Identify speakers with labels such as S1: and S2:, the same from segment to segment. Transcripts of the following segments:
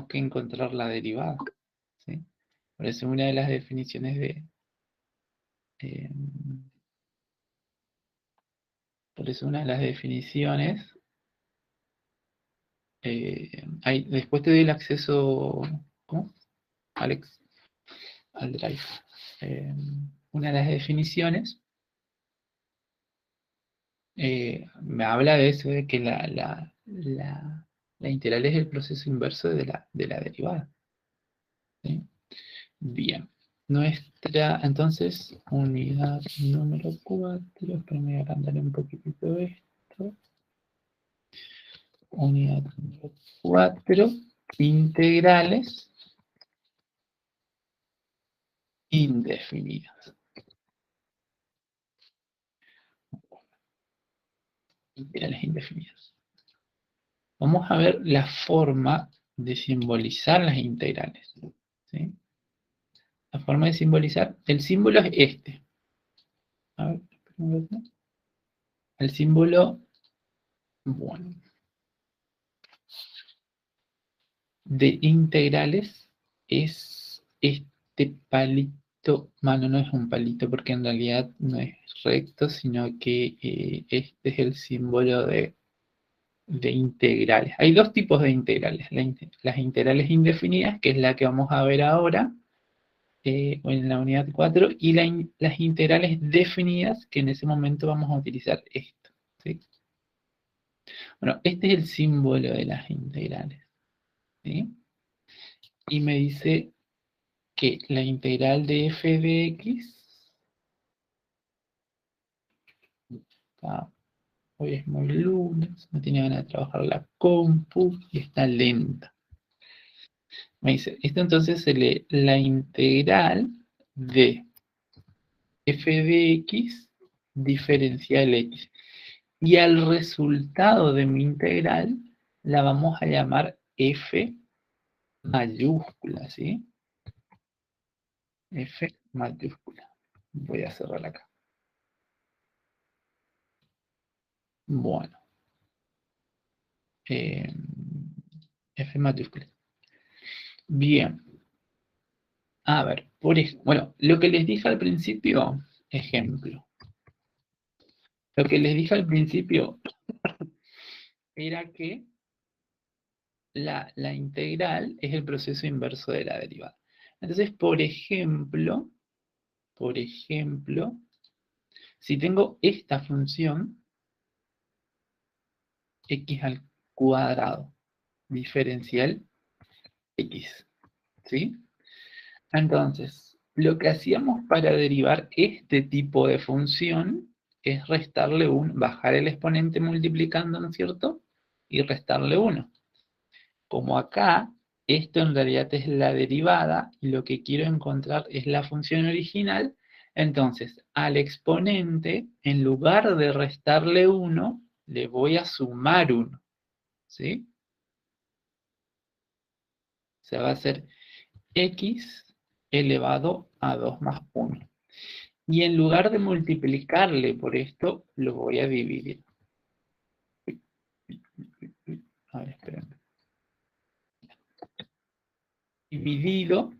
S1: que encontrar la derivada, ¿sí? Por eso una de las definiciones eh, por eso una de las definiciones, después te doy el acceso, ¿cómo? Alex, al drive. Una de las definiciones me habla de eso, de que la integral es el proceso inverso de la derivada, ¿sí? Bien. Nuestra, entonces, unidad número 4, espérame a agrandar un poquitito esto. Unidad número 4, integrales indefinidas. Integrales indefinidas. Vamos a ver la forma de simbolizar las integrales, ¿sí? La forma de simbolizar, el símbolo es este. A ver, el símbolo, bueno, de integrales es este palito, bueno, no es un palito porque en realidad no es recto, sino que este es el símbolo de integrales. Hay dos tipos de integrales, las integrales indefinidas, que es la que vamos a ver ahora, en la unidad 4, y las integrales definidas, que en ese momento vamos a utilizar esto, ¿sí? Bueno, este es el símbolo de las integrales, ¿sí? Y me dice que la integral de f de x, hoy es muy lunes, no tiene ganas de trabajar la compu y está lenta. Me dice, esto entonces la integral de f de x diferencial x. Y al resultado de mi integral la vamos a llamar f mayúscula, ¿sí? F mayúscula. Voy a cerrar acá. Bueno. F mayúscula. Bien. A ver, bueno, lo que les dije al principio, ejemplo. Lo que les dije al principio era que la integral es el proceso inverso de la derivada. Entonces, por ejemplo, si tengo esta función, x al cuadrado, diferencial x, ¿sí? Entonces, lo que hacíamos para derivar este tipo de función es restarle bajar el exponente multiplicando, ¿no es cierto? Y restarle 1. Como acá, esto en realidad es la derivada, y lo que quiero encontrar es la función original, entonces al exponente, en lugar de restarle 1, le voy a sumar 1, ¿sí? O sea, va a ser x elevado a 2 más 1. Y en lugar de multiplicarle por esto, lo voy a dividir. A ver, esperen. Dividido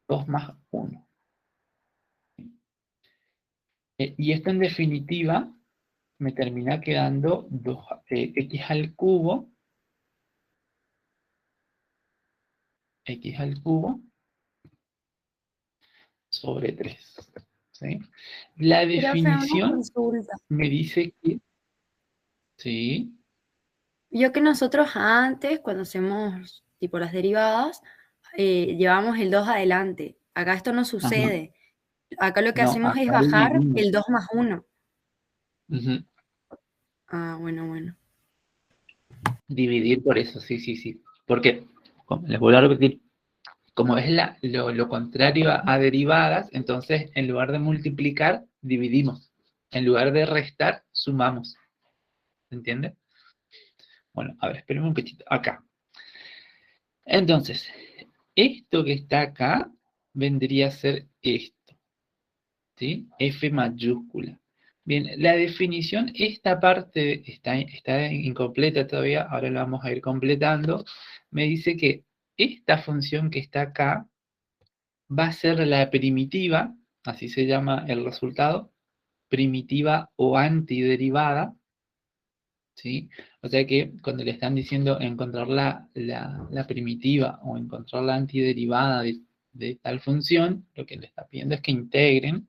S1: 2 más 1. Y esto en definitiva me termina quedando x al cubo, sobre 3. ¿Sí? La
S2: Profe, una
S1: definición
S2: consulta.
S1: me dice que, ¿sí?
S2: Vio que nosotros antes, cuando hacemos tipo las derivadas, llevamos el 2 adelante. Acá esto no
S1: Ajá.
S2: sucede. Acá lo que
S1: No,
S2: hacemos es
S1: acá
S2: bajar
S1: dividimos.
S2: el 2 más 1.
S1: Ujú.
S2: Ah, bueno, bueno.
S1: Dividir por eso, sí, sí, sí. Porque, les vuelvo a repetir, como es lo contrario a derivadas, entonces en lugar de multiplicar, dividimos. En lugar de restar, sumamos. ¿Se entiende? Bueno, a ver, espérenme un poquito. Acá. Entonces, esto que está acá vendría a ser esto, ¿sí? F mayúscula. Bien, la definición, esta parte está incompleta todavía, ahora la vamos a ir completando. Me dice que esta función que está acá va a ser la primitiva, así se llama el resultado, primitiva o antiderivada, ¿sí? O sea que cuando le están diciendo encontrar la primitiva o encontrar la antiderivada de tal función, lo que le está pidiendo es que integren,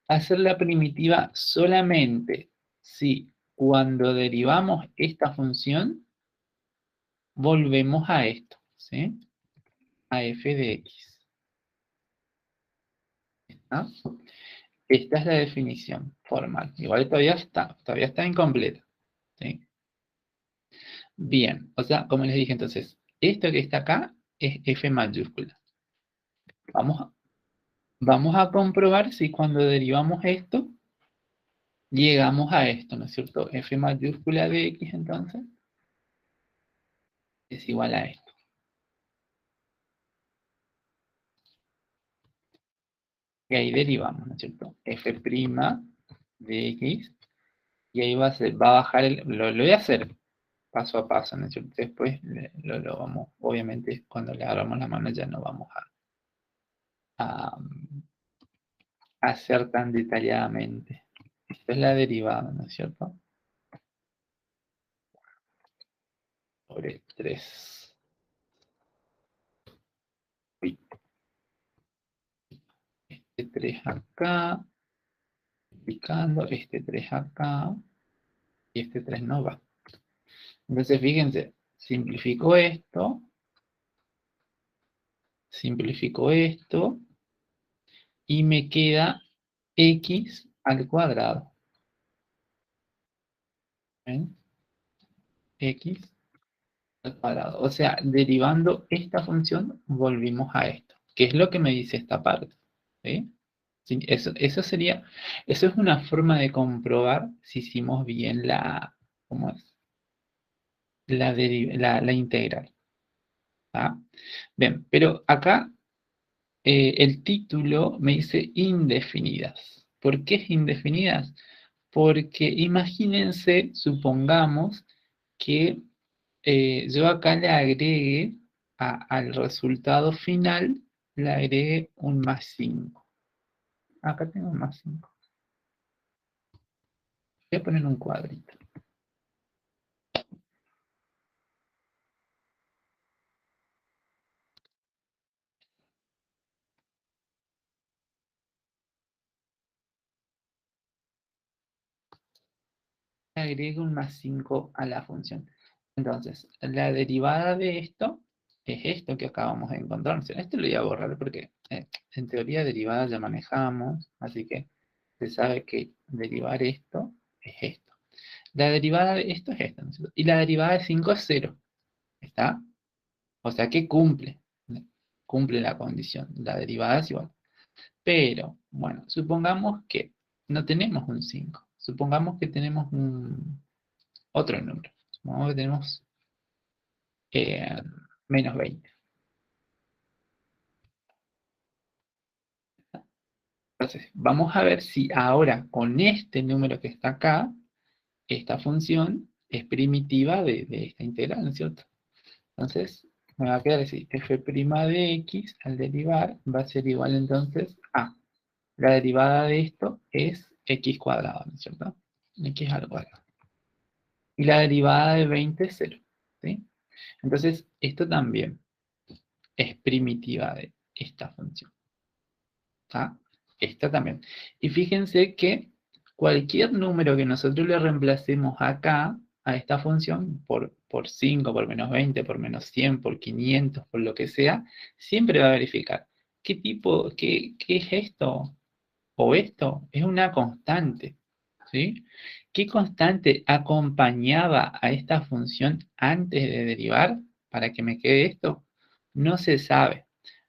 S1: hacer la primitiva solamente si cuando derivamos esta función volvemos a esto, ¿sí? A f de x. ¿Ah? Esta es la definición formal. Igual todavía está incompleta, ¿sí? Bien, o sea, como les dije entonces, esto que está acá es f mayúscula. Vamos a, vamos a comprobar si cuando derivamos esto, llegamos a esto, ¿no es cierto? F mayúscula de x entonces es igual a esto. Y ahí derivamos, ¿no es cierto? F' de x, y ahí va a bajar lo voy a hacer paso a paso, ¿no es cierto? Después lo vamos, obviamente, cuando le agarramos la mano ya no vamos a hacer tan detalladamente. Esta es la derivada, ¿no es cierto? Sobre 3. Este 3 acá, picando, este 3 acá, y este 3 no va. Entonces, fíjense, simplifico esto, y me queda x al cuadrado. ¿Ven? X al cuadrado. O sea, derivando esta función, volvimos a esto. ¿Qué es lo que me dice esta parte? ¿Sí? Sí, eso es una forma de comprobar si hicimos bien ¿cómo es? La integral. ¿Ah? Bien, pero acá el título me dice indefinidas. ¿Por qué indefinidas? Porque imagínense, supongamos que yo acá le agregue al resultado final, le agregue un más 5. Acá tengo un más 5. Voy a poner un cuadrito. Le agrego un más 5 a la función. Entonces, la derivada de esto es esto que acabamos de encontrar. Esto lo voy a borrar porque en teoría derivada ya manejamos, así que se sabe que derivar esto es esto. La derivada de esto es esto, ¿no es cierto? Y la derivada de 5 es 0. ¿Está? O sea que cumple la condición. La derivada es igual. Pero, bueno, supongamos que no tenemos un 5. Supongamos que tenemos otro número. Supongamos que tenemos eh, menos 20. Entonces, vamos a ver si ahora con este número que está acá, esta función es primitiva de esta integral, ¿no es cierto? Entonces, me va a quedar así, f' de x al derivar va a ser igual entonces a la derivada de esto es x cuadrado, ¿no es cierto? X al cuadrado. Y la derivada de 20 es 0, ¿sí? Entonces, esto también es primitiva de esta función. ¿Ah? Esta también. Y fíjense que cualquier número que nosotros le reemplacemos acá, a esta función, por 5, por menos 20, por menos 100, por 500, por lo que sea, siempre va a verificar qué es esto, o esto, es una constante, ¿sí? ¿Qué constante acompañaba a esta función antes de derivar para que me quede esto? No se sabe.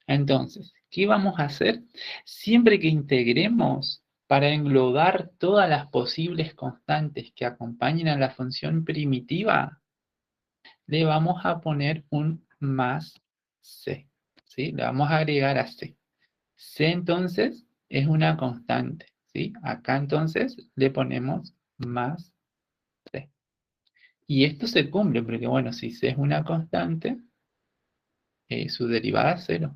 S1: Entonces, ¿qué vamos a hacer? Siempre que integremos para englobar todas las posibles constantes que acompañen a la función primitiva, le vamos a poner un más c, ¿sí? Le vamos a agregar a c. C entonces es una constante, ¿sí? Acá entonces le ponemos más C. Y esto se cumple porque, bueno, si C es una constante, su derivada es 0.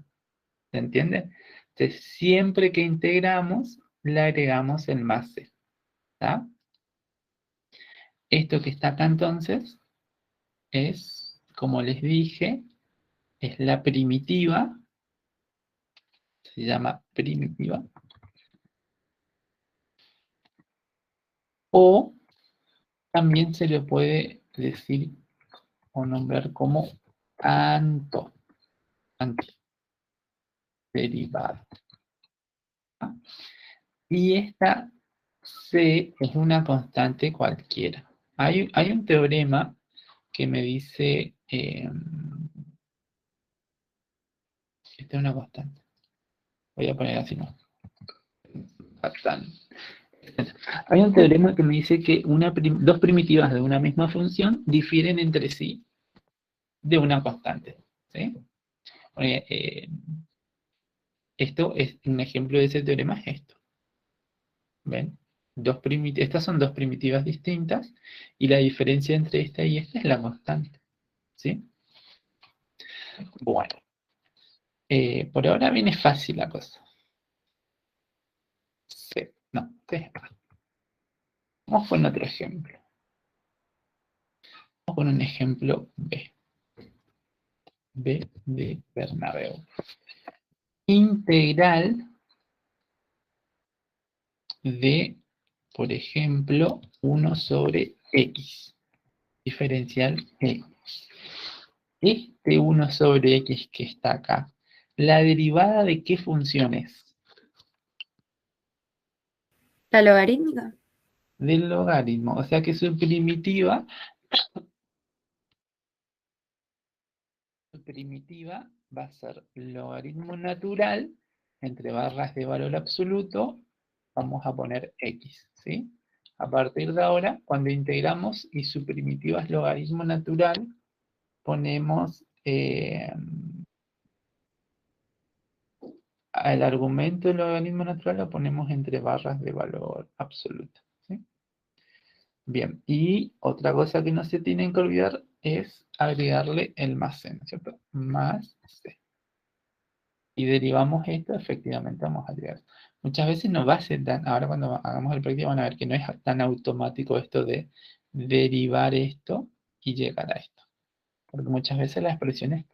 S1: ¿Se entiende? Entonces, siempre que integramos, le agregamos el más c. ¿Está? Esto que está acá entonces es, como les dije, es la primitiva, se llama primitiva, o también se le puede decir o nombrar como anto, antiderivada. Y esta C es una constante cualquiera. Hay un teorema que me dice, esta es una constante. Voy a poner así, no. Hay un teorema que me dice que dos primitivas de una misma función difieren entre sí de una constante. ¿Sí? Esto es un ejemplo de ese teorema, es esto. ¿Ven? Estas son dos primitivas distintas y la diferencia entre esta y esta es la constante. ¿Sí? Bueno, por ahora viene fácil la cosa. C, no, C. Vamos con otro ejemplo. Vamos con un ejemplo B. B de Bernabéu. Integral de, por ejemplo, 1 sobre X. Diferencial X. Este 1 sobre X que está acá, ¿la derivada de qué función es?
S2: La logarítmica.
S1: Del logaritmo. O sea que su primitiva va a ser logaritmo natural entre barras de valor absoluto. Vamos a poner X, ¿sí? A partir de ahora, cuando integramos y su primitiva es logaritmo natural, ponemos el argumento del logaritmo natural lo ponemos entre barras de valor absoluto, ¿sí? Bien, y otra cosa que no se tienen que olvidar es agregarle el más c, ¿no es cierto? Más c. Y derivamos esto, efectivamente vamos a agregar. Muchas veces no va a ser tan, ahora cuando hagamos el práctico van a ver que no es tan automático esto de derivar esto y llegar a esto. Porque muchas veces la expresión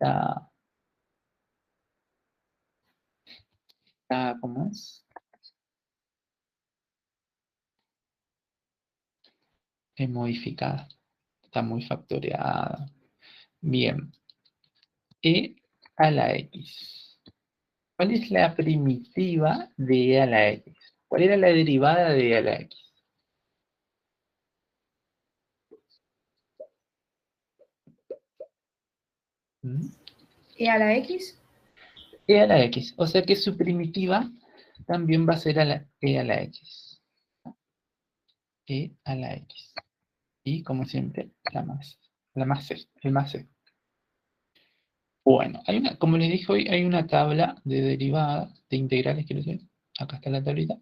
S1: ¿cómo es? Es modificada, está muy factoreada. Bien, e a la x. ¿Cuál es la primitiva de e a la x? ¿Cuál era la derivada de e a la x? ¿Mm?
S2: ¿Y a la X?
S1: E a la x. O sea que su primitiva también va a ser e a la x. E a la x. Y como siempre, el más c. Bueno, como les dije hoy, hay una tabla de derivadas, de integrales, quiero decir. Acá está la tablita.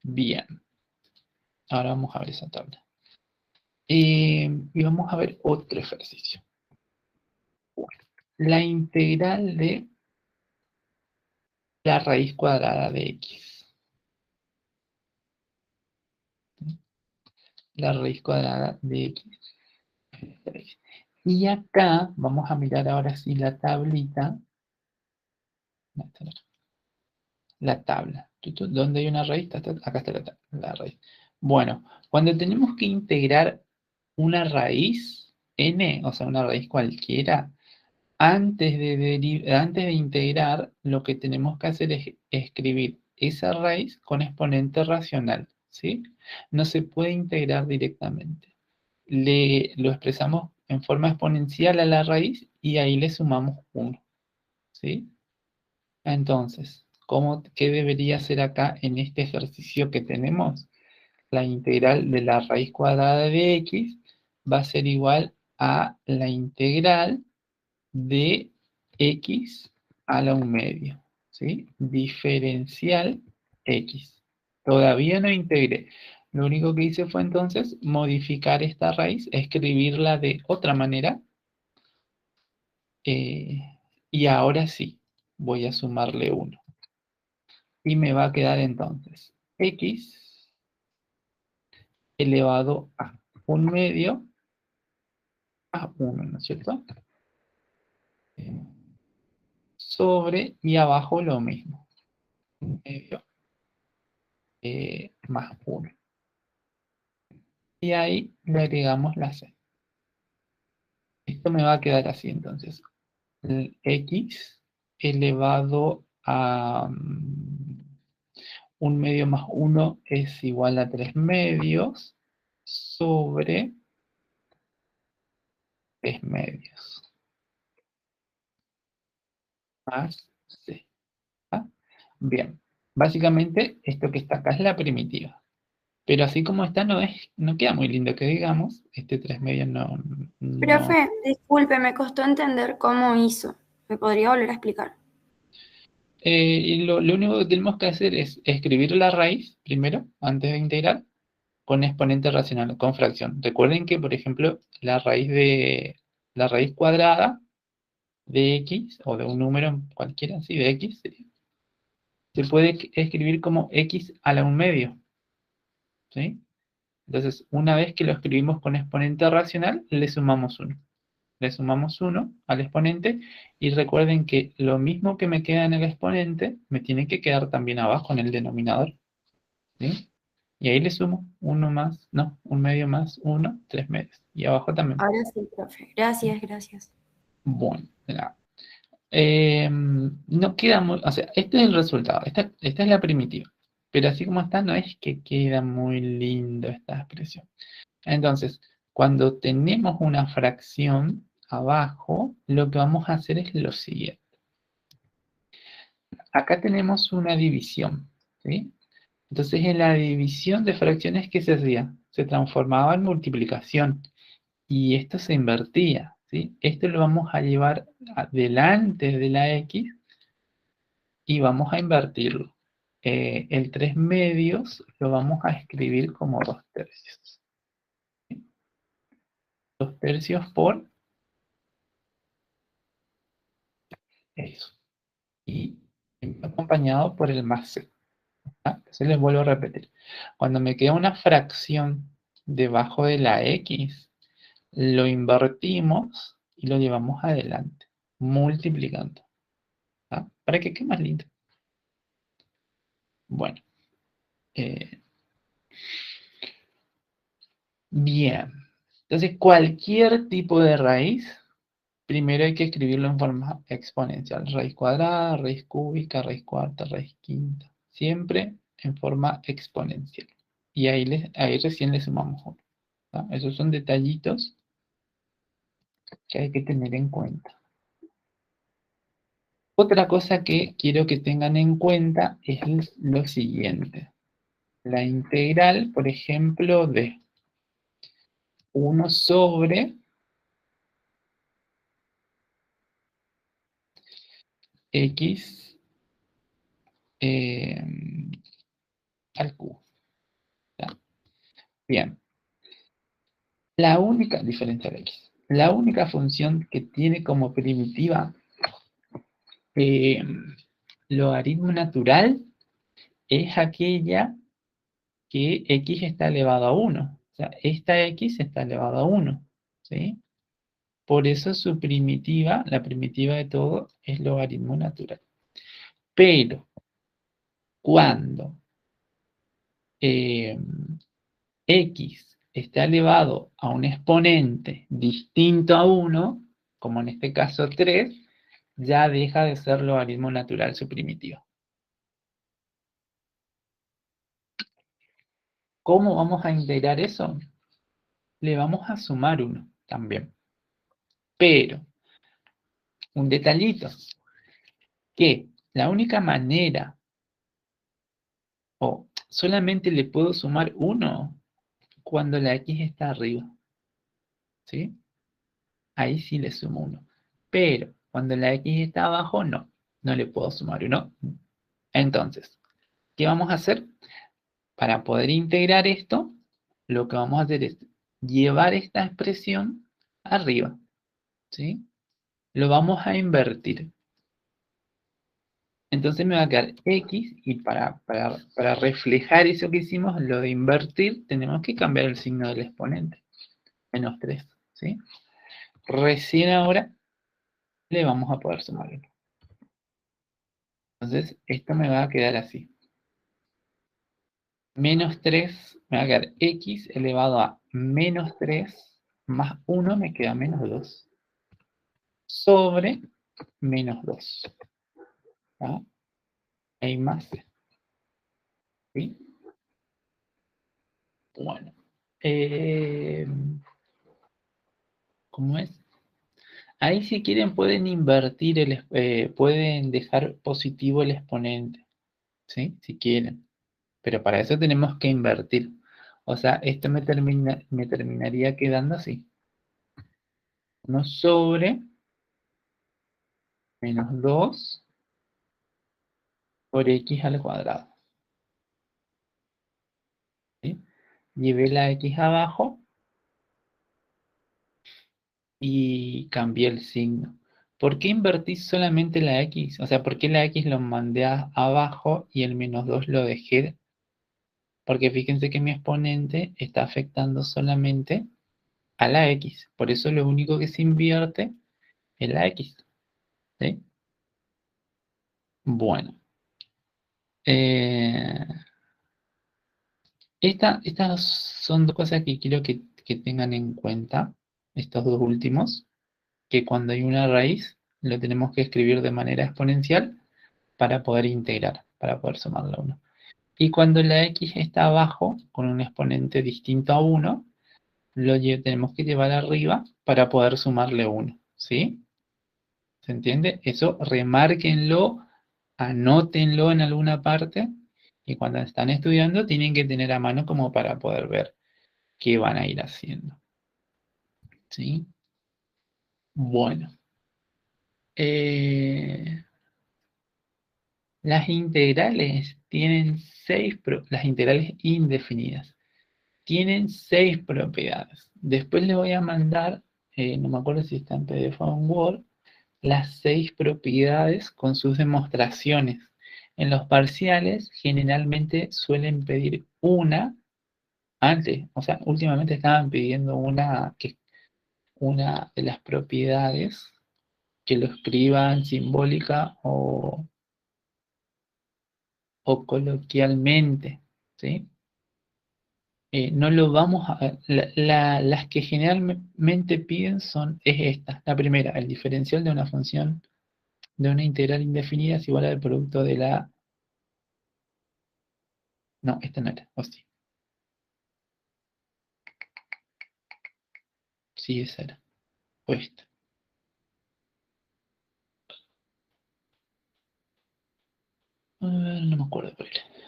S1: Bien, ahora vamos a ver esa tabla. Y vamos a ver otro ejercicio. Bueno, la integral de la raíz cuadrada de x. La raíz cuadrada de x. Y acá vamos a mirar ahora sí la tablita. La tabla. ¿Dónde hay una raíz? Acá está la raíz. Bueno, cuando tenemos que integrar una raíz, n, o sea, una raíz cualquiera, antes de integrar, lo que tenemos que hacer es escribir esa raíz con exponente racional, ¿sí? No se puede integrar directamente. Lo expresamos en forma exponencial a la raíz y ahí le sumamos 1, ¿sí? Entonces, ¿qué debería ser acá en este ejercicio que tenemos? La integral de la raíz cuadrada de x va a ser igual a la integral de x a la 1/2, ¿sí? Diferencial x. Todavía no integré. Lo único que hice fue entonces modificar esta raíz, escribirla de otra manera Eh, y ahora sí, voy a sumarle 1. Y me va a quedar entonces x elevado a 1/2 a 1, ¿no es cierto? Eh, Sobre, y abajo lo mismo, 1/2 más 1. Y ahí le agregamos la c. Esto me va a quedar así entonces. El x elevado a 1/2 más 1 es igual a 3/2 sobre 3/2 más c. ¿Ah? Bien, básicamente esto que está acá es la primitiva. Pero así como está no queda muy lindo que digamos. Este 3/2 no.
S2: Profe, disculpe, me costó entender cómo hizo. ¿Me podría volver a explicar?
S1: Y lo único que tenemos que hacer es escribir la raíz primero, antes de integrar, con exponente racional, con fracción. Recuerden que, por ejemplo, la raíz cuadrada de x, o de un número cualquiera, así de x, se puede escribir como x a la 1/2, ¿sí? Entonces, una vez que lo escribimos con exponente racional, le sumamos 1. Le sumamos 1 al exponente, y recuerden que lo mismo que me queda en el exponente, me tiene que quedar también abajo en el denominador, ¿sí? Y ahí le sumo 1 más, no, 1/2 más 1, 3/2. Y abajo también.
S2: Ahora sí, profe. Gracias, gracias.
S1: Bueno, ya. No queda muy, o sea, este es el resultado, esta es la primitiva, pero así como está, no es que queda muy lindo esta expresión. Entonces, cuando tenemos una fracción abajo, lo que vamos a hacer es lo siguiente. Acá tenemos una división, ¿sí? Entonces, en la división de fracciones, ¿qué se hacía? Se transformaba en multiplicación, y esto se invertía, ¿sí? Esto lo vamos a llevar delante de la x, y vamos a invertirlo. El 3/2 lo vamos a escribir como 2/3. 2/3 por eso. Y acompañado por el más c. ¿Ah? Entonces les vuelvo a repetir. Cuando me queda una fracción debajo de la x, lo invertimos y lo llevamos adelante, multiplicando. ¿Ah? Para que quede más lindo. Bueno. eh, Bien. Entonces, cualquier tipo de raíz, primero hay que escribirlo en forma exponencial. Raíz cuadrada, raíz cúbica, raíz cuarta, raíz quinta. Siempre en forma exponencial. Y ahí recién le sumamos 1. Esos son detallitos que hay que tener en cuenta. Otra cosa que quiero que tengan en cuenta es lo siguiente. La integral, por ejemplo, de 1 sobre x eh, al cubo. ¿Ya? Bien. La única diferencia de x. La única función que tiene como primitiva eh, logaritmo natural es aquella que x está elevado a 1. O sea, esta x está elevado a 1. ¿Sí? Por eso su primitiva, la primitiva de todo, es logaritmo natural. Pero cuando eh, x está elevado a un exponente distinto a 1, como en este caso 3, ya deja de ser logaritmo natural su primitiva. ¿Cómo vamos a integrar eso? Le vamos a sumar 1 también. Pero, un detallito, que la única manera, o solamente le puedo sumar 1 cuando la x está arriba, ¿sí? Ahí sí le sumo 1. Pero, cuando la x está abajo, no le puedo sumar 1. Entonces, ¿qué vamos a hacer? Para poder integrar esto, lo que vamos a hacer es llevar esta expresión arriba, ¿sí? lo vamos a invertir. Entonces me va a quedar x y para reflejar eso que hicimos, lo de invertir, tenemos que cambiar el signo del exponente. Menos 3, ¿sí? Recién ahora le vamos a poder sumar 1. Entonces esto me va a quedar así. Menos 3 me va a quedar x elevado a menos 3 más 1 me queda menos 2 sobre menos 2. ¿Ah? Hay más. ¿Sí? Bueno. Eh, ¿Cómo es? Ahí si quieren pueden invertir, pueden dejar positivo el exponente. ¿Sí? Si quieren. Pero para eso tenemos que invertir. O sea, esto me terminaría quedando así. 1 sobre menos 2 por x al cuadrado. ¿Sí? Llevé la x abajo y cambié el signo. ¿Por qué invertí solamente la x? O sea, ¿por qué la x lo mandé abajo y el menos 2 lo dejé? Porque fíjense que mi exponente está afectando solamente a la x. Por eso lo único que se invierte es la x. ¿Sí? Bueno. Eh, estas son dos cosas que quiero que tengan en cuenta, estos dos últimos, que cuando hay una raíz lo tenemos que escribir de manera exponencial para poder integrar, para poder sumarla a 1. Y cuando la x está abajo, con un exponente distinto a 1, tenemos que llevar arriba para poder sumarle 1. ¿Sí? ¿Se entiende? Eso remárquenlo, anótenlo en alguna parte y cuando están estudiando tienen que tener a mano como para poder ver qué van a ir haciendo. ¿Sí? Bueno. Eh, las integrales tienen las integrales indefinidas tienen 6 propiedades. Después les voy a mandar, no me acuerdo si está en PDF o en Word, las 6 propiedades con sus demostraciones. En los parciales generalmente suelen pedir una antes, o sea, últimamente estaban pidiendo una de las propiedades que lo escriban simbólica o coloquialmente, ¿sí? No lo vamos a... las que generalmente piden es esta. La primera, el diferencial de una función de una integral indefinida es igual al producto de la... No, esta no era. O sí. Sí, esa era. O esta. No me acuerdo cuál era.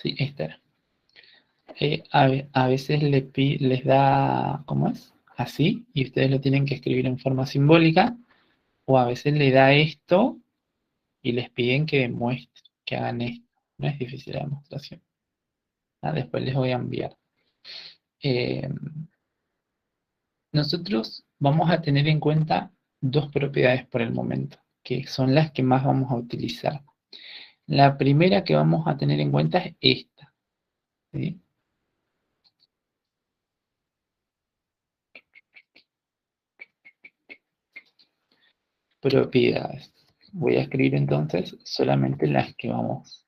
S1: Sí, esta era. A veces les da... ¿Cómo es? Así. Y ustedes lo tienen que escribir en forma simbólica. O a veces le da esto y les piden que demuestren, que hagan esto. No es difícil la demostración. Después les voy a enviar. Eh, nosotros vamos a tener en cuenta dos propiedades por el momento, que son las que más vamos a utilizar. La primera que vamos a tener en cuenta es esta. ¿Sí? Propiedades. Voy a escribir entonces solamente las que vamos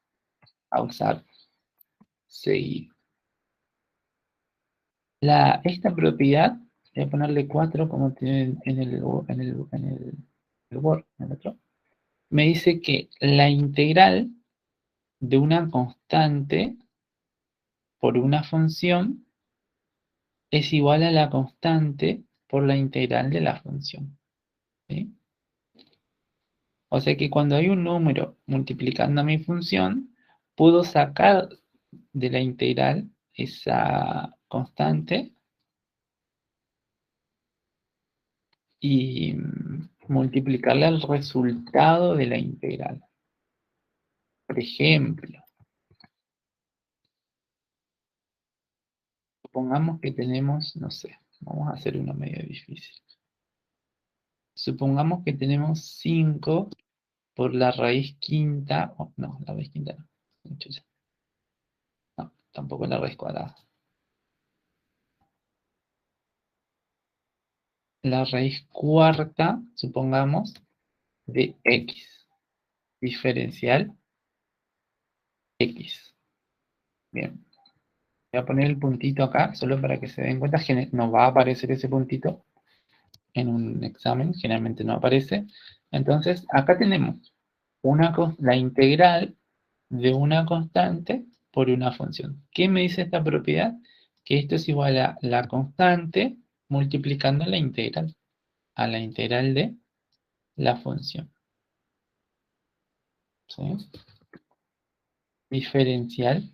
S1: a usar seguido. Esta propiedad, voy a ponerle 4 como tiene el Word, en el otro, me dice que la integral de una constante por una función es igual a la constante por la integral de la función. ¿Sí? O sea que cuando hay un número multiplicando a mi función, puedo sacar de la integral esa constante y multiplicarle al resultado de la integral. Por ejemplo, supongamos que tenemos, no sé, Vamos a hacer uno medio difícil. Supongamos que tenemos 5 por la raíz quinta. No, la raíz quinta no. Chucha. No, tampoco la raíz cuadrada. La raíz cuarta, supongamos, de x. Diferencial x. Bien. Voy a poner el puntito acá, solo para que se den cuenta que no va a aparecer ese puntito en un examen, generalmente no aparece. Entonces, acá tenemos la integral de una constante por una función. ¿Qué me dice esta propiedad? Que esto es igual a la constante multiplicando a la integral de la función. ¿Sí? Diferencial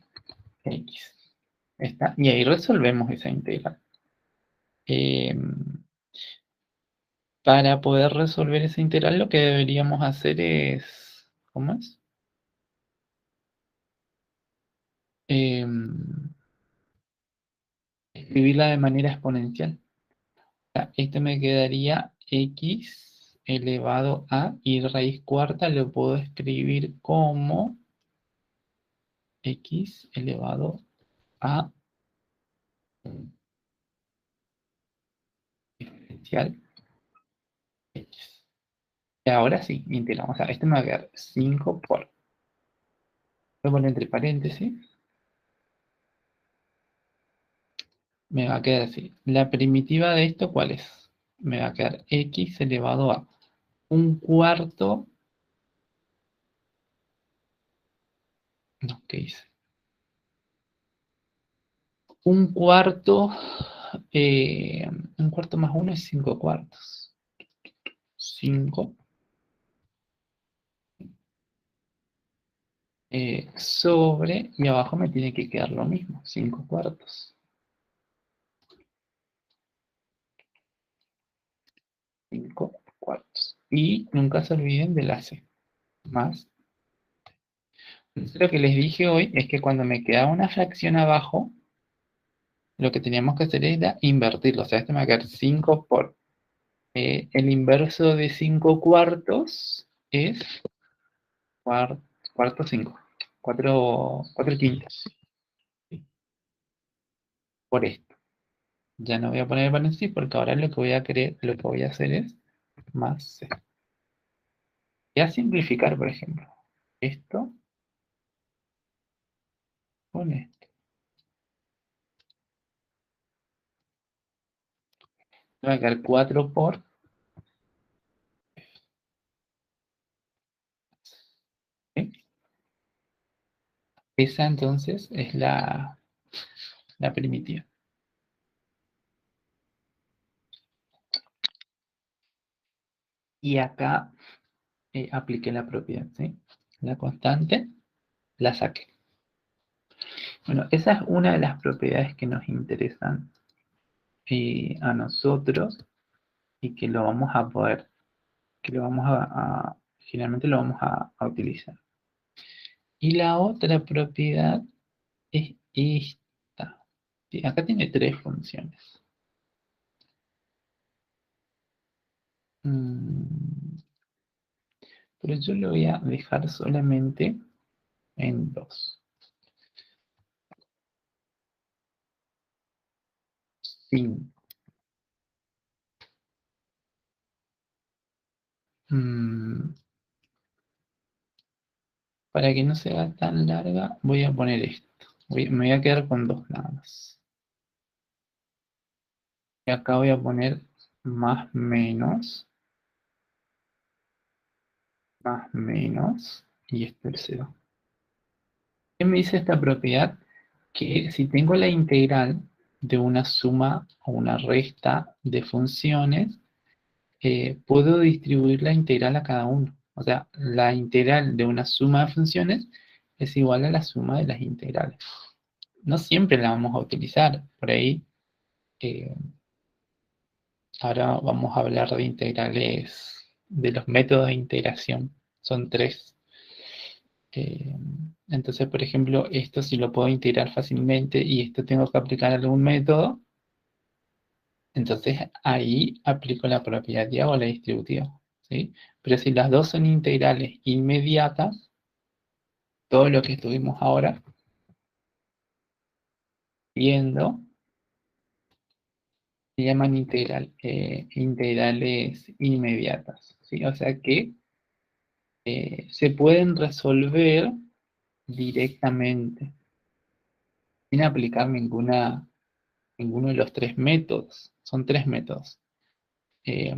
S1: x. Está, y ahí resolvemos esa integral. Para poder resolver esa integral, lo que deberíamos hacer es, ¿cómo es? Escribirla de manera exponencial. Esto me quedaría x elevado a, y raíz cuarta lo puedo escribir como x elevado a diferencial x. Y ahora sí, integramos. O sea, esto me va a quedar 5 por, voy a poner entre paréntesis, me va a quedar así. La primitiva de esto, ¿cuál es? Me va a quedar x elevado a un cuarto, no, ¿qué hice? Un cuarto, un cuarto más uno es 5 cuartos. 5 sobre, y abajo me tiene que quedar lo mismo, 5 cuartos. 5 cuartos. Y nunca se olviden de la C, más. Entonces, lo que les dije hoy es que cuando me quedaba una fracción abajo, lo que teníamos que hacer era invertirlo. O sea, esto me va a quedar 5 por. El inverso de 5 cuartos es cuarto 5. 4 quintos. Por esto. Ya no voy a poner el paréntesis porque ahora lo que voy a querer, lo que voy a hacer es más C. Voy a simplificar, por ejemplo, esto con esto. Me va a quedar 4 por. ¿Sí? Esa entonces es la primitiva. Y acá apliqué la propiedad, ¿sí? La constante la saqué. Bueno, esa es una de las propiedades que nos interesan a nosotros y que lo vamos a poder, que lo vamos finalmente lo vamos a utilizar. Y la otra propiedad es esta. Sí, acá tiene 3 funciones. Pero yo lo voy a dejar solamente en 2. 5. Para que no sea tan larga, voy a poner esto. Me voy a quedar con 2 nada más. Y acá voy a poner más menos, y esto es 0. ¿Qué me dice esta propiedad? Que si tengo la integral de una suma o una resta de funciones, puedo distribuir la integral a cada uno. O sea, la integral de una suma de funciones es igual a la suma de las integrales. No siempre la vamos a utilizar. Por ahí, eh, ahora vamos a hablar de integrales, de los métodos de integración. Son 3. Eh, entonces, por ejemplo, esto sí lo puedo integrar fácilmente y esto tengo que aplicar algún método. Entonces ahí aplico la propiedad y hago la distributiva, ¿sí? Pero si las dos son integrales inmediatas, todo lo que estuvimos ahora viendo se llaman integrales inmediatas, ¿sí? O sea que se pueden resolver directamente sin aplicar ninguno de los tres métodos. Son tres métodos. Eh,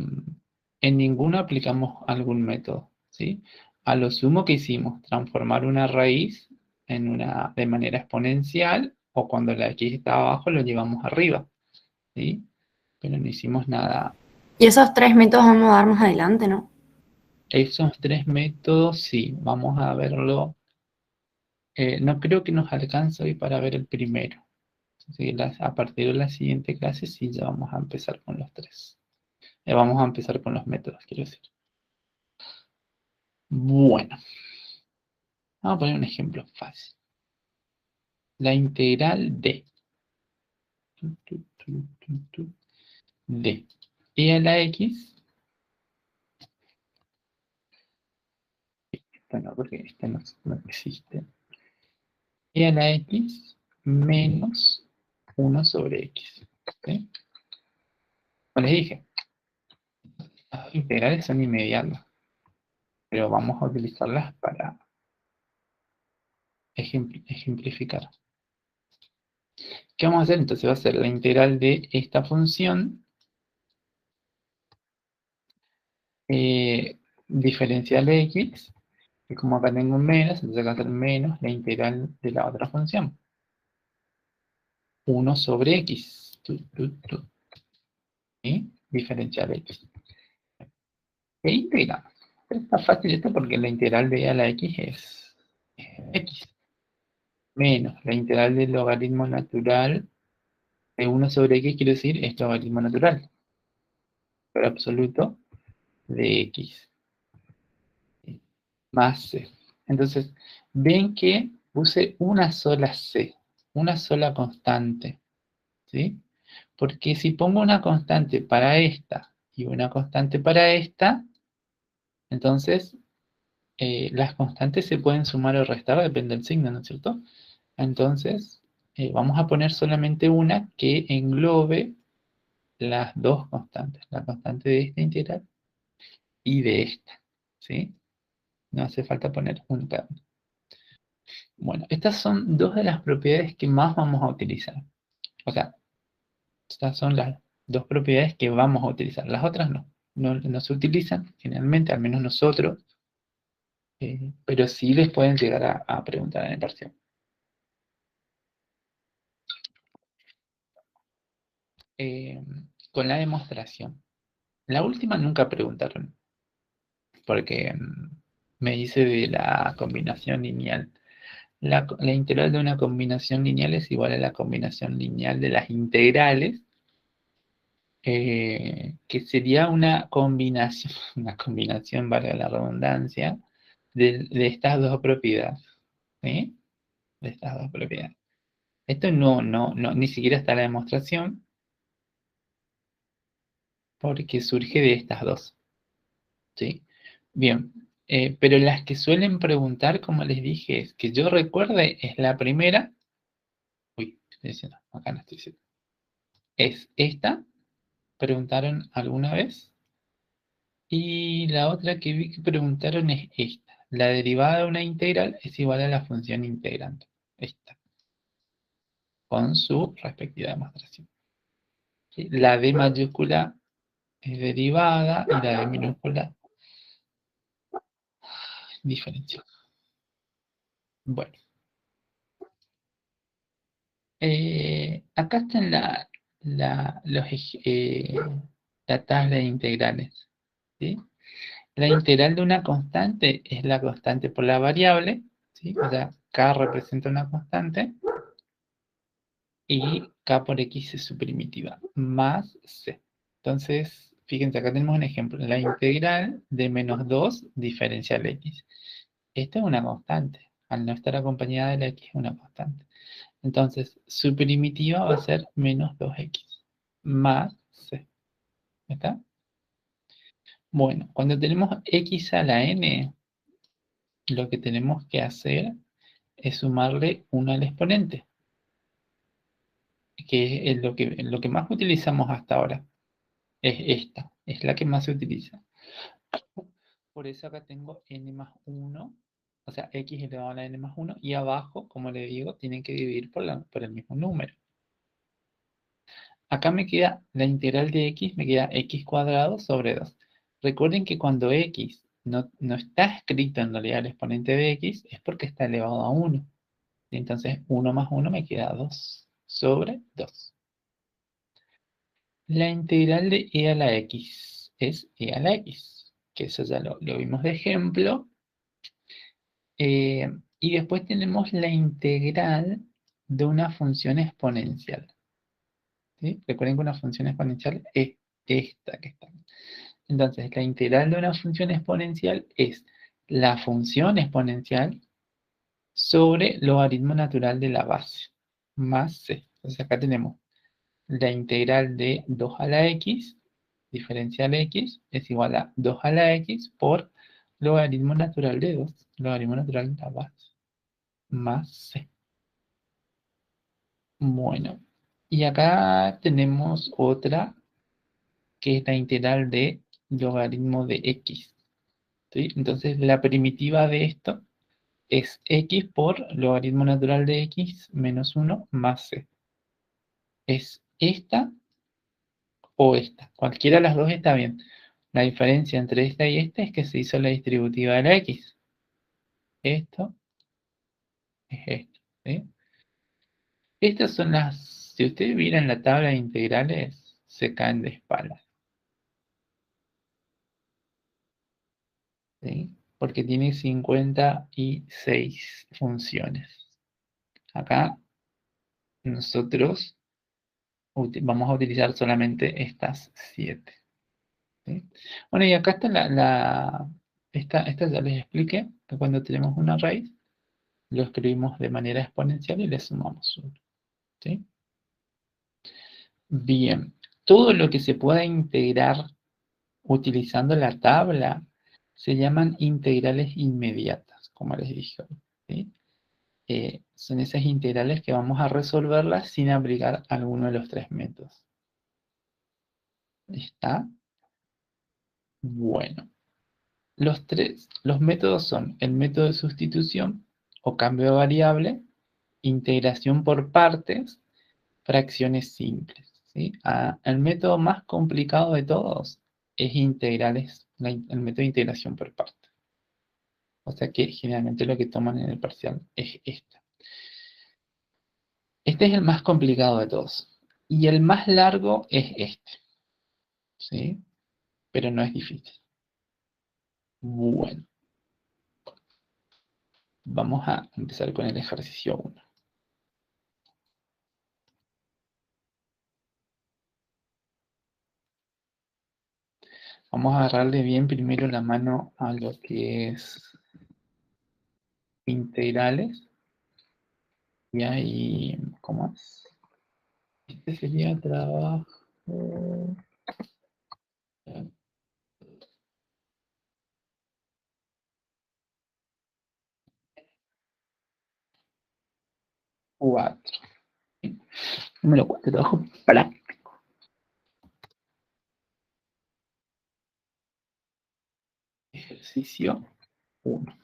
S1: en ninguno aplicamos algún método, ¿sí? A lo sumo que hicimos, transformar una raíz de manera exponencial, o cuando la x está abajo lo llevamos arriba, ¿sí? Pero no hicimos nada.
S2: Y esos tres métodos vamos a dar más adelante, ¿no?
S1: Esos tres métodos, sí, vamos a verlo. No creo que nos alcance hoy para ver el primero. ¿Sí? A partir de la siguiente clase, sí, ya vamos a empezar con los tres. Vamos a empezar con los métodos, quiero decir. Bueno, vamos a poner un ejemplo fácil. La integral de e a la x, esta no, porque esta no existe, e a la x menos 1 sobre x. ¿Sí? Como les dije, las integrales son inmediatas, pero vamos a utilizarlas para ejemplificar. ¿Qué vamos a hacer? Entonces va a ser la integral de esta función diferencial de x, y como acá tengo un menos, entonces acá va a ser menos la integral de la otra función. 1 sobre x. ¿Sí? Diferencial de x. E integramos. Está fácil esto porque la integral de a la x es x. Menos la integral del logaritmo natural de 1 sobre x, quiero decir, es logaritmo natural. Pero absoluto de x. Más c. Entonces, ven que puse una sola c, una sola constante, ¿sí? Porque si pongo una constante para esta y una constante para esta, entonces las constantes se pueden sumar o restar, depende del signo, ¿no es cierto? Entonces, vamos a poner solamente una que englobe las dos constantes, la constante de esta integral y de esta, ¿sí? No hace falta poner un cada uno. Bueno, estas son dos de las propiedades que más vamos a utilizar. O sea, estas son las dos propiedades que vamos a utilizar. Las otras no se utilizan generalmente, al menos nosotros, pero sí les pueden llegar a preguntar en el parcial. Eh, con la demostración. La última nunca preguntaron, porque me hice de la combinación lineal. La integral de una combinación lineal es igual a la combinación lineal de las integrales, que sería una combinación, valga la redundancia, de estas dos propiedades, ¿sí? De estas dos propiedades. Esto ni siquiera está la demostración, porque surge de estas dos, ¿sí? Bien, pero las que suelen preguntar, como les dije, es que yo recuerde, es la primera, uy, estoy diciendo, acá no estoy diciendo, es esta, preguntaron alguna vez. Y la otra que vi que preguntaron es esta. La derivada de una integral es igual a la función integrante. Esta, con su respectiva demostración. ¿Sí? La D mayúscula es derivada y la D minúscula diferencial. Bueno, acá están la tabla de integrales. ¿Sí? La integral de una constante es la constante por la variable, ¿sí? O sea, K representa una constante y K por X es su primitiva, más C. Entonces, fíjense, acá tenemos un ejemplo. La integral de menos 2 diferencial X. Esta es una constante. Al no estar acompañada de la X es una constante. Entonces, su primitiva va a ser menos 2X, más c. ¿Está? Bueno, cuando tenemos x a la n, lo que tenemos que hacer es sumarle 1 al exponente, que es lo que más utilizamos hasta ahora. Es esta, es la que más se utiliza. Por eso acá tengo n más 1, o sea, x elevado a la n más 1, y abajo, como le digo, tienen que dividir por el mismo número. Acá me queda la integral de x, me queda x cuadrado sobre 2. Recuerden que cuando x no está escrito en realidad el exponente de x, es porque está elevado a 1. Y entonces 1 más 1 me queda 2 sobre 2. La integral de e a la x es e a la x, que eso ya lo vimos de ejemplo. Y después tenemos la integral de una función exponencial. ¿Sí? Recuerden que una función exponencial es esta que está. Entonces, la integral de una función exponencial es la función exponencial sobre logaritmo natural de la base, más c. Entonces, acá tenemos la integral de 2 a la x, diferencial x, es igual a 2 a la x por logaritmo natural de 2, logaritmo natural de la base, más c. Bueno, y acá tenemos otra que es la integral de logaritmo de x. ¿Sí? Entonces la primitiva de esto es x por logaritmo natural de x menos 1 más c. Es esta o esta. Cualquiera de las dos está bien. La diferencia entre esta y esta es que se hizo la distributiva de la x. Esto es esto. ¿Sí? Estas son las... Si ustedes miran la tabla de integrales, se caen de espaldas. ¿Sí? Porque tiene 56 funciones. Acá nosotros vamos a utilizar solamente estas 7. ¿Sí? Bueno, y acá está esta ya les expliqué, que cuando tenemos una raíz, lo escribimos de manera exponencial y le sumamos 1. ¿Sí? Bien, todo lo que se pueda integrar utilizando la tabla se llaman integrales inmediatas, como les dije. ¿Sí? Son esas integrales que vamos a resolverlas sin aplicar alguno de los 3 métodos. ¿Está? Bueno, los métodos son el método de sustitución o cambio de variable, integración por partes, fracciones simples. ¿Sí? El método más complicado de todos es integrales, el método de integración por partes. O sea que generalmente lo que toman en el parcial es esta. Este es el más complicado de todos. Y el más largo es este. ¿Sí? Pero no es difícil. Bueno, vamos a empezar con el ejercicio 1. Vamos a agarrarle bien primero la mano a lo que es integrales. Y ahí, ¿cómo es? Este sería trabajo 4. Número 4, trabajo práctico. Ejercicio 1.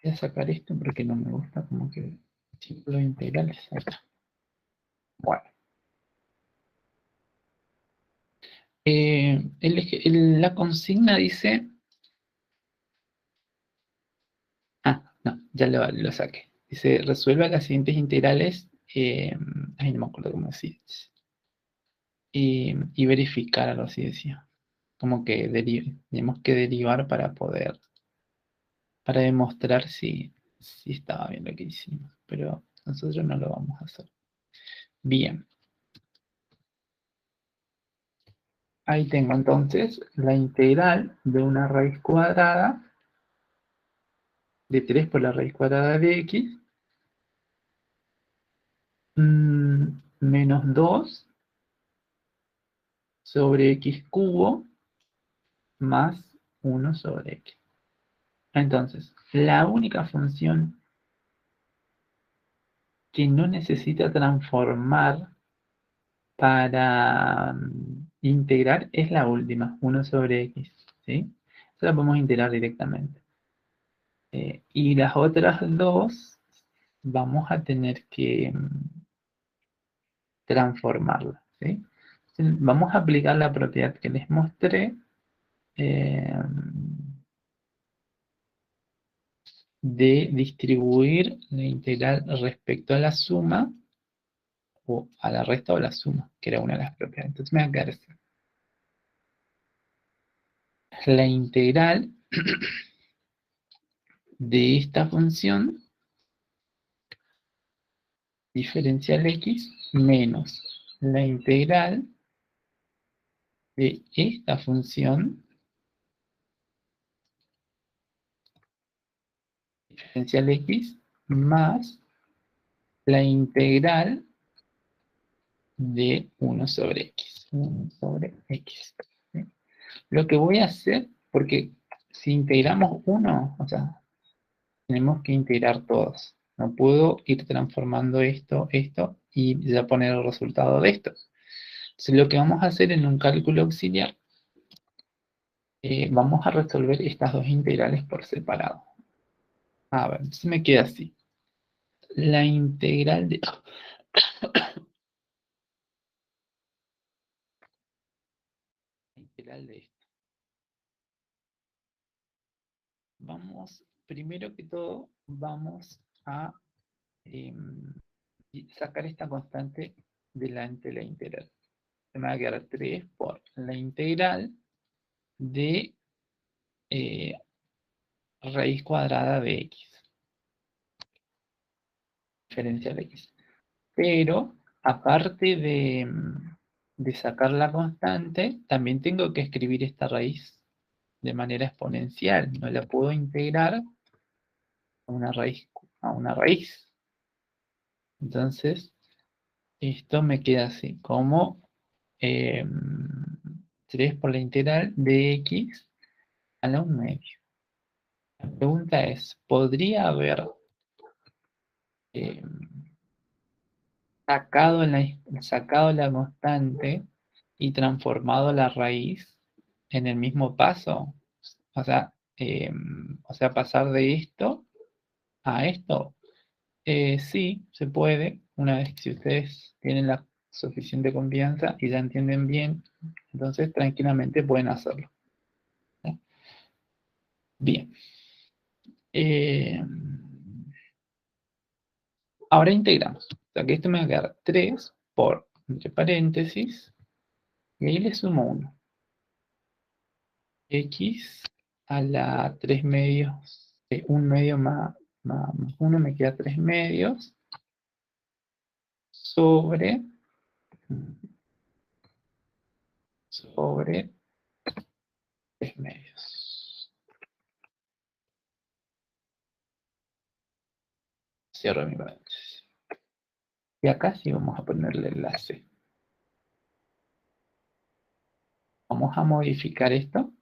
S1: Voy a sacar esto porque no me gusta como que símbolo integrales acá. Bueno. La consigna dice... No, ya lo saqué. Dice, resuelva las siguientes integrales. Ay, no me acuerdo cómo decía. Y verificar, algo así decía. como que tenemos que derivar para demostrar si estaba bien lo que hicimos, pero nosotros no lo vamos a hacer. Bien, ahí tengo entonces la integral de una raíz cuadrada de 3 por la raíz cuadrada de x menos 2 sobre x cubo más 1 sobre x. Entonces, la única función que no necesita transformar para integrar es la última, 1 sobre x, ¿sí? Esa la podemos integrar directamente. Y las otras dos vamos a tener que transformarlas, ¿sí? Vamos a aplicar la propiedad que les mostré de distribuir la integral respecto a la suma o a la resta o la suma, que era una de las propiedades. Entonces me va a quedar así. La integral de esta función diferencial x menos la integral de esta función diferencial x más la integral de 1 sobre x. 1 sobre x. ¿Sí? Lo que voy a hacer, porque si integramos 1, o sea, tenemos que integrar todos. No puedo ir transformando esto y ya poner el resultado de esto. Entonces lo que vamos a hacer en un cálculo auxiliar, vamos a resolver estas dos integrales por separado. A ver, entonces me queda así. La integral de... la integral de esto. Vamos, primero que todo, vamos a sacar esta constante delante de la integral. Se me va a quedar 3 por la integral de raíz cuadrada de x, diferencial de x. Pero, aparte de sacar la constante, también tengo que escribir esta raíz de manera exponencial. No la puedo integrar a una raíz. A una raíz. Entonces, esto me queda así, como 3 por la integral de x a la 1 medio. La pregunta es, ¿podría haber sacado la constante y transformado la raíz en el mismo paso? O sea, pasar de esto a esto. Sí, se puede, una vez que si ustedes tienen la suficiente confianza y ya entienden bien, entonces tranquilamente pueden hacerlo. ¿Sí? Bien. Ahora integramos. O sea que esto me va a quedar 3 por, entre paréntesis, y ahí le sumo 1. X a la 3 medios, 1 medio más 1 me queda 3 medios sobre 3 medios. Cierro mi paréntesis. Y acá sí vamos a ponerle enlace. Vamos a modificar esto,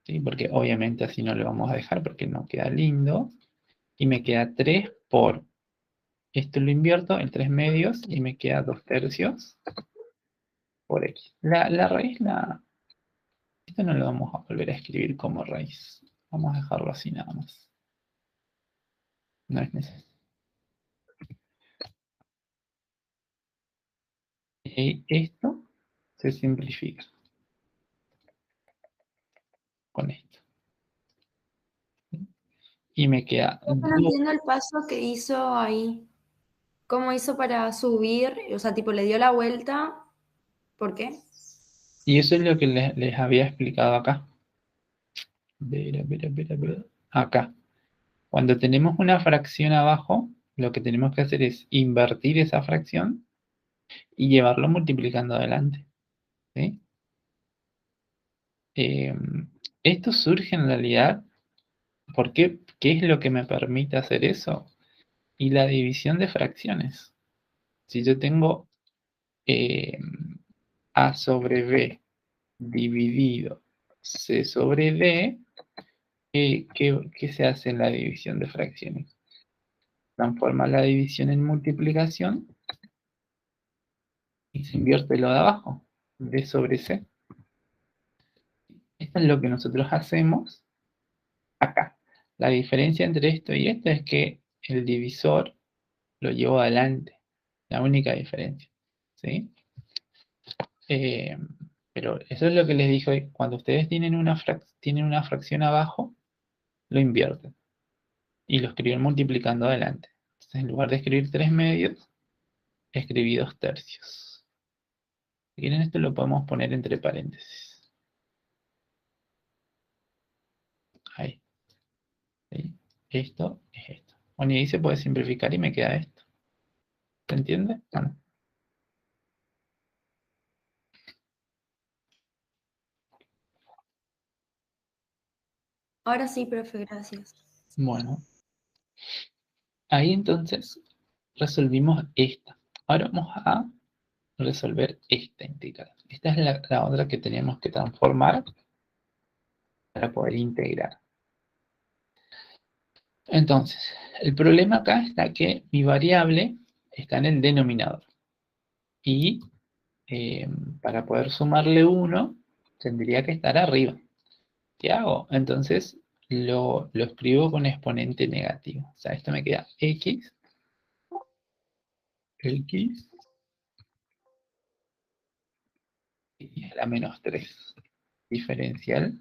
S1: ¿sí? Porque obviamente así no lo vamos a dejar porque no queda lindo. Y me queda 3 por, esto lo invierto en 3 medios y me queda 2 tercios por x. La raíz, esto no lo vamos a volver a escribir como raíz. Vamos a dejarlo así nada más. No es necesario. Y esto se simplifica con esto. Y me queda
S2: Yo no
S1: 2.
S2: entiendo el paso que hizo ahí. ¿Cómo hizo para subir? O sea, tipo, le dio la vuelta. ¿Por qué?
S1: Y eso es lo que les había explicado acá. Acá. Cuando tenemos una fracción abajo, lo que tenemos que hacer es invertir esa fracción y llevarlo multiplicando adelante. ¿Sí? Eh, Esto surge en realidad, ¿por qué? ¿Qué es lo que me permite hacer eso? Y la división de fracciones. Si yo tengo eh, A sobre B dividido C sobre D, ¿qué se hace en la división de fracciones? Transforma la división en multiplicación y se invierte lo de abajo, D sobre C. Esto es lo que nosotros hacemos acá. La diferencia entre esto y esto es que el divisor lo llevo adelante. La única diferencia. ¿Sí? Eh, pero eso es lo que les dije hoy. Cuando ustedes tienen una fracción abajo, lo invierten y lo escriben multiplicando adelante. Entonces, en lugar de escribir 3 medios, escribí 2 tercios. Si quieren, esto lo podemos poner entre paréntesis. Ahí. ¿Sí? Esto es esto. Bueno, y ahí se puede simplificar y me queda esto. ¿Se entiende? Bueno,
S2: Ahora sí, profe, gracias.
S1: bueno, ahí entonces resolvimos esta. Ahora vamos a resolver esta integral. Esta es la otra que teníamos que transformar para poder integrar. Entonces, el problema acá está que mi variable está en el denominador. Y eh, para poder sumarle 1, tendría que estar arriba. ¿Qué hago? Entonces, lo escribo con exponente negativo. O sea, esto me queda x y a la menos 3 diferencial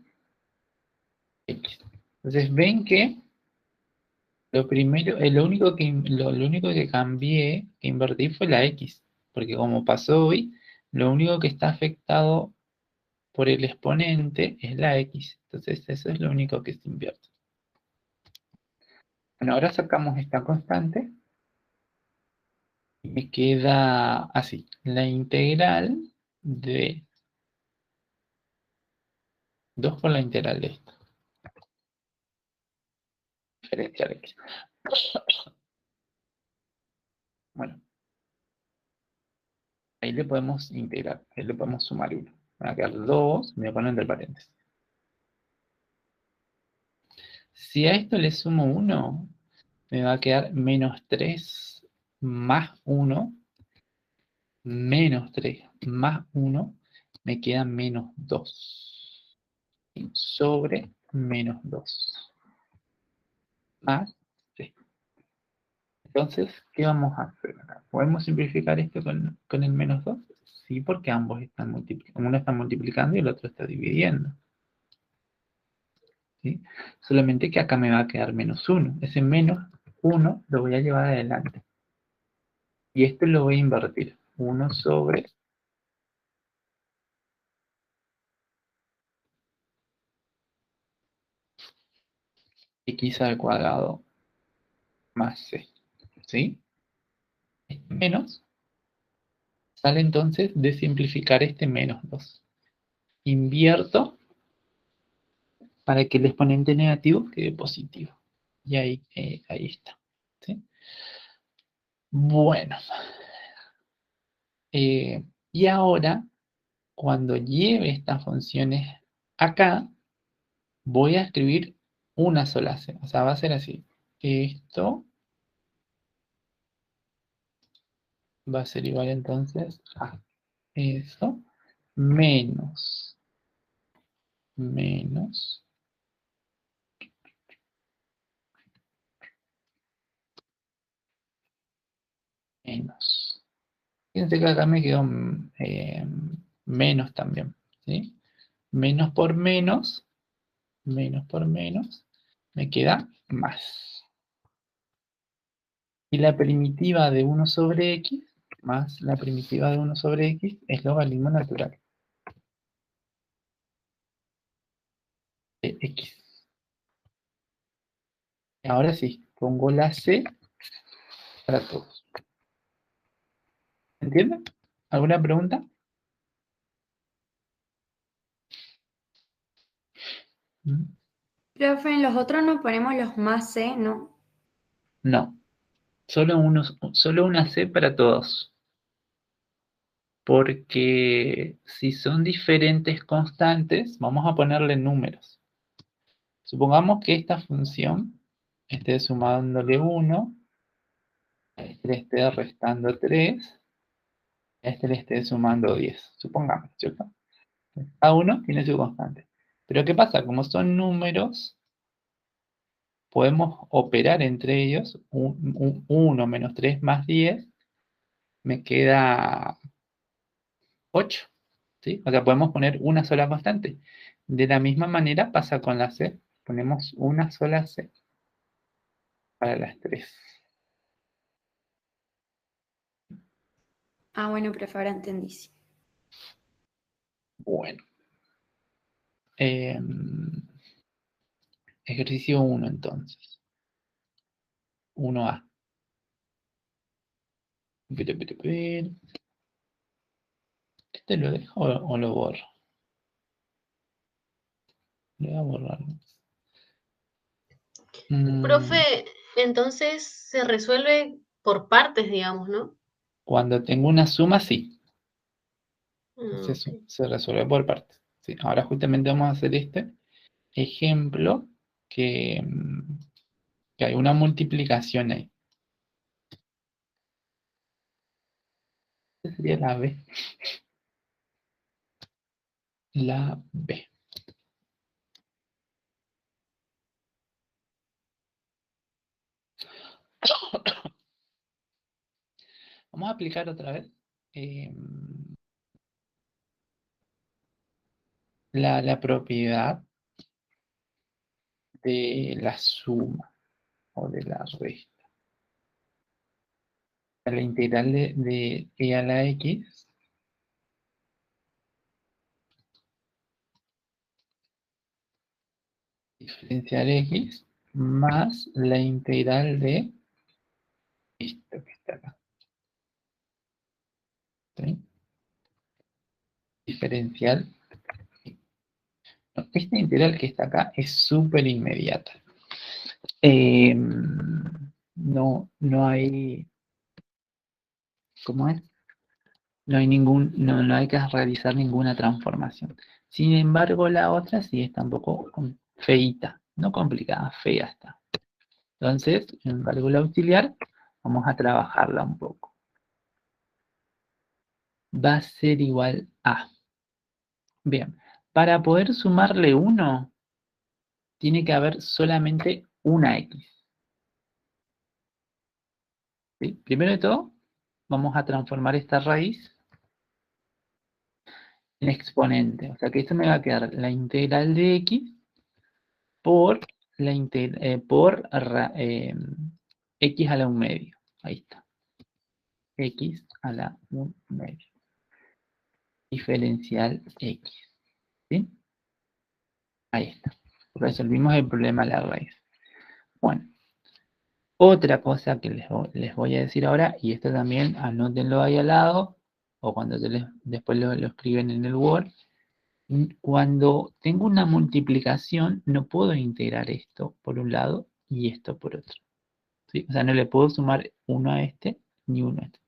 S1: x. Entonces, ven que lo primero, lo único que cambié, que invertí fue la x, porque como pasó hoy, lo único que está afectado por el exponente es la x. Entonces eso es lo único que se invierte. Bueno, ahora sacamos esta constante y me queda así. La integral de 2 por la integral de esto. Diferencial x. Bueno, ahí le podemos integrar, ahí le podemos sumar 1. Van a quedar 2, me voy a poner entre paréntesis. Si a esto le sumo 1, me va a quedar menos 3 más 1, menos 3 más 1, me queda menos 2. Sobre menos 2. Más 3. Entonces, ¿qué vamos a hacer acá? ¿Podemos simplificar esto con el menos 2? Sí, porque ambos están multiplicando. Uno está multiplicando y el otro está dividiendo. ¿Sí? Solamente que acá me va a quedar menos 1. Ese menos 1 lo voy a llevar adelante. Y esto lo voy a invertir. 1 sobre x al cuadrado más c. ¿Sí? Este menos sale entonces de simplificar este menos 2. Invierto para que el exponente negativo quede positivo. Y ahí está. ¿Sí? Bueno. Y ahora, cuando lleve estas funciones acá, voy a escribir una sola C. O sea, va a ser así. Esto va a ser igual entonces a eso menos, menos, menos. Fíjense que acá me quedó menos también. ¿Sí? Menos por menos, me queda más. Y la primitiva de 1 sobre x más la primitiva de 1 sobre x es logaritmo natural. de x. Ahora sí, pongo la c para todos. ¿Entienden? ¿Alguna pregunta? ¿Mm?
S2: Profe, en los otros no ponemos los más C, ¿no?
S1: No, solo una c para todos. Porque si son diferentes constantes, vamos a ponerle números. Supongamos que esta función esté sumándole 1, a este le esté restando 3, a este le esté sumando 10. Supongamos, ¿cierto? Cada uno tiene su constante. Pero ¿qué pasa? Como son números, podemos operar entre ellos. 1 menos 3 más 10 me queda 8. ¿Sí? O sea, podemos poner una sola constante. De la misma manera pasa con la C. Ponemos una sola C para las 3.
S2: Ah, bueno, profe, ahora entendí. Sí.
S1: Bueno. Ejercicio 1 entonces. 1A. ¿Este lo dejo o lo borro? Lo voy a borrar.
S3: Profe, entonces se resuelve por partes, digamos, ¿no?
S1: Cuando tengo una suma, sí.
S3: Ah, ok.
S1: Se resuelve por partes. Sí. Ahora justamente vamos a hacer este ejemplo que hay una multiplicación ahí. Esta sería la B. La B. Vamos a aplicar otra vez la propiedad de la suma o de la resta. La integral de e a la x diferencial x más la integral de esto que está acá. ¿Sí? Diferencial. No, esta integral que está acá es súper inmediata. No hay, ¿cómo es? No hay que realizar ninguna transformación. Sin embargo, la otra sí está un poco feíta, no complicada, fea está. Entonces, en cálculo auxiliar, vamos a trabajarla un poco. Va a ser igual a. Bien, para poder sumarle 1, tiene que haber solamente una x. ¿Sí? Primero de todo, vamos a transformar esta raíz en exponente. O sea que esto me va a quedar la integral de x por x a la 1 medio. Ahí está. X a la 1 medio. Diferencial x. ¿Sí? Ahí está. Resolvimos el problema de la raíz. Bueno, otra cosa que les voy a decir ahora, y esto también anótenlo ahí al lado, o cuando después lo escriben en el Word. Cuando tengo una multiplicación, no puedo integrar esto por un lado y esto por otro. ¿Sí? O sea, no le puedo sumar uno a este ni uno a este.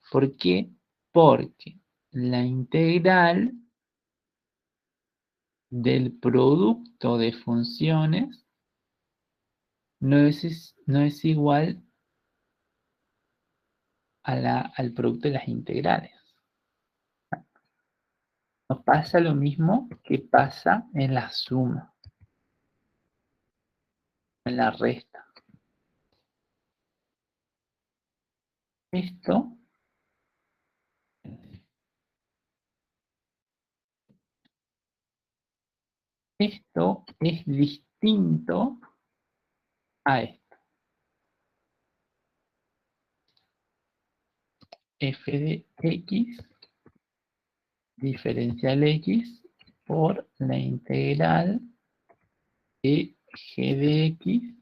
S1: ¿Por qué? Porque la integral del producto de funciones no es igual al producto de las integrales. Nos pasa lo mismo que pasa en la suma, en la resta. Esto es distinto a esto. F de x diferencial x por la integral de g de x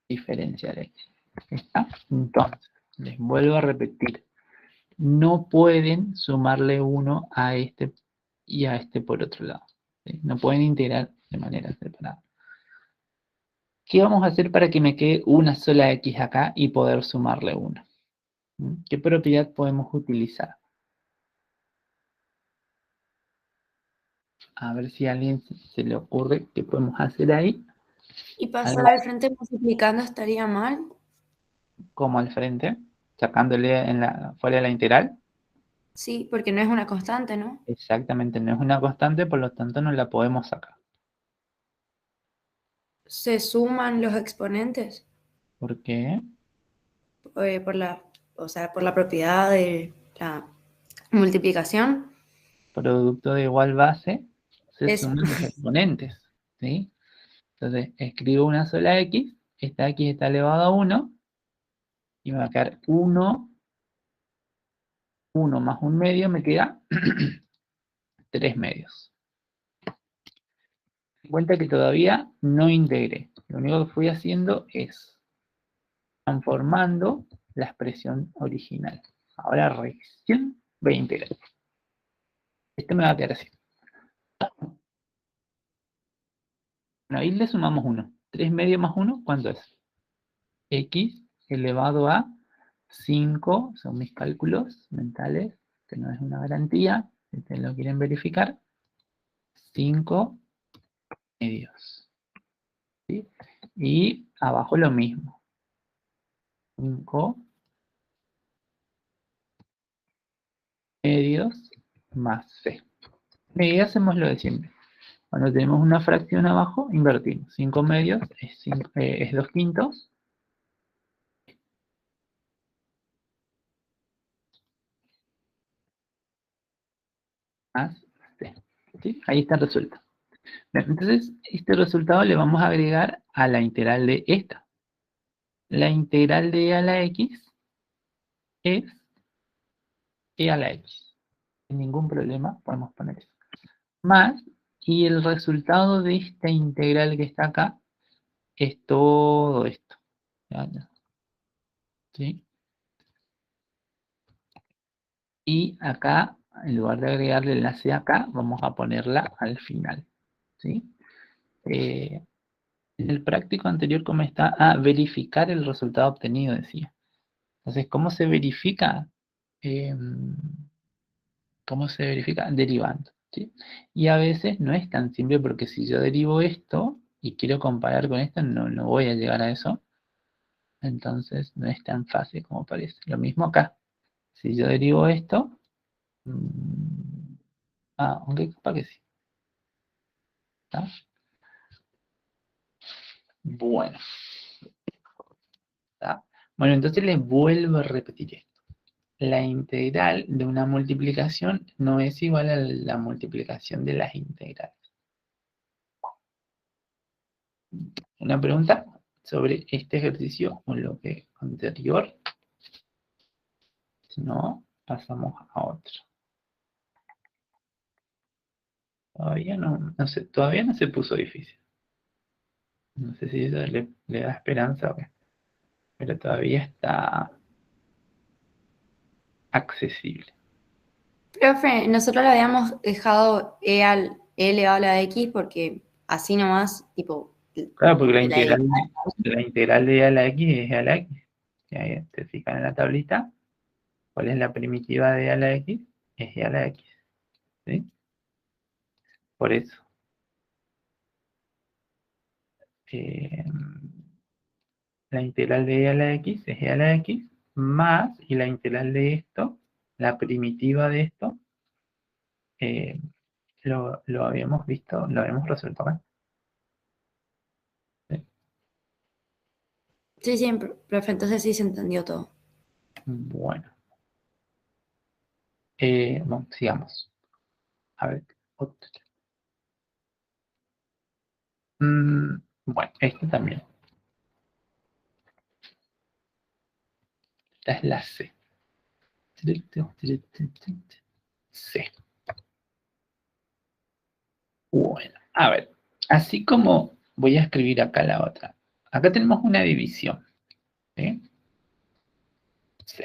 S1: diferencial x. ¿Está? Entonces, les vuelvo a repetir. No pueden sumarle 1 a este y a este por otro lado. ¿Sí? No pueden integrar de manera separada. ¿Qué vamos a hacer para que me quede una sola x acá y poder sumarle 1? ¿Qué propiedad podemos utilizar? A ver si a alguien se le ocurre qué podemos hacer ahí.
S2: ¿Y pasar
S1: Algo
S2: al frente multiplicando estaría mal?
S1: como al frente, sacándole fuera de la integral.
S2: Sí, porque no es una constante, ¿no?
S1: Exactamente, no es una constante, por lo tanto no la podemos sacar.
S2: ¿Se suman los exponentes?
S1: ¿Por qué?
S2: Por la, o sea, por la propiedad de la multiplicación.
S1: Producto de igual base se
S2: Eso.
S1: suman los exponentes. ¿Sí? Entonces escribo una sola x, esta x está elevado a 1, y me va a quedar 1 más un medio, me queda 3 medios. En cuenta que todavía no integré. Lo único que fui haciendo es transformando la expresión original. Ahora recién voy a integrar. Esto me va a quedar así. Bueno, ahí le sumamos 1. 3 medios más 1, ¿cuánto es? X elevado a 5, son mis cálculos mentales, que no es una garantía, si ustedes lo quieren verificar. 5 medios. ¿Sí? Y abajo lo mismo. 5 medios más c. Y hacemos lo de siempre. Cuando tenemos una fracción abajo, invertimos. 5 medios es 2 quintos. Más c. ¿Sí? Ahí está resuelto. Bien, entonces, este resultado le vamos a agregar a la integral de esta. La integral de e a la x es e a la x. Sin ningún problema podemos poner eso. Más, y el resultado de esta integral que está acá es todo esto. ¿Sí? Y acá, en lugar de agregarle el enlace acá, vamos a ponerla al final. ¿Sí? En el práctico anterior, ¿cómo está? Ah, verificar el resultado obtenido, decía. Entonces, ¿cómo se verifica? ¿Cómo se verifica? Derivando. ¿Sí? Y a veces no es tan simple porque si yo derivo esto y quiero comparar con esto, no voy a llegar a eso. Entonces no es tan fácil como parece. Lo mismo acá. Si yo derivo esto, aunque capaz que sí. ¿Está? Bueno. ¿Está? Bueno, entonces les vuelvo a repetir esto. La integral de una multiplicación no es igual a la multiplicación de las integrales. Una pregunta sobre este ejercicio o lo que anterior. Si no, pasamos a otro. Todavía no sé, todavía no se puso difícil. No sé si eso le da esperanza o qué, pero todavía está accesible.
S2: Profe, nosotros le habíamos dejado e elevado a la x porque así nomás, tipo,
S1: Claro, porque
S2: de la x.
S1: la integral de a la x es a la x. Si ahí te fijan en la tablita, ¿cuál es la primitiva de a la x? Es a la x. ¿Sí? Por eso. Eh, la integral de e a la x es e a la x más, y la integral de esto, la primitiva de esto, lo habíamos visto, lo habíamos resuelto acá. ¿Sí?
S2: Sí, sí, profe, entonces sí se entendió todo.
S1: Bueno. Bueno, sigamos. A ver, otro. Bueno, este también. Esta es la C. C. Bueno, a ver. Así como voy a escribir acá la otra. Acá tenemos una división. ¿Sí? Sí.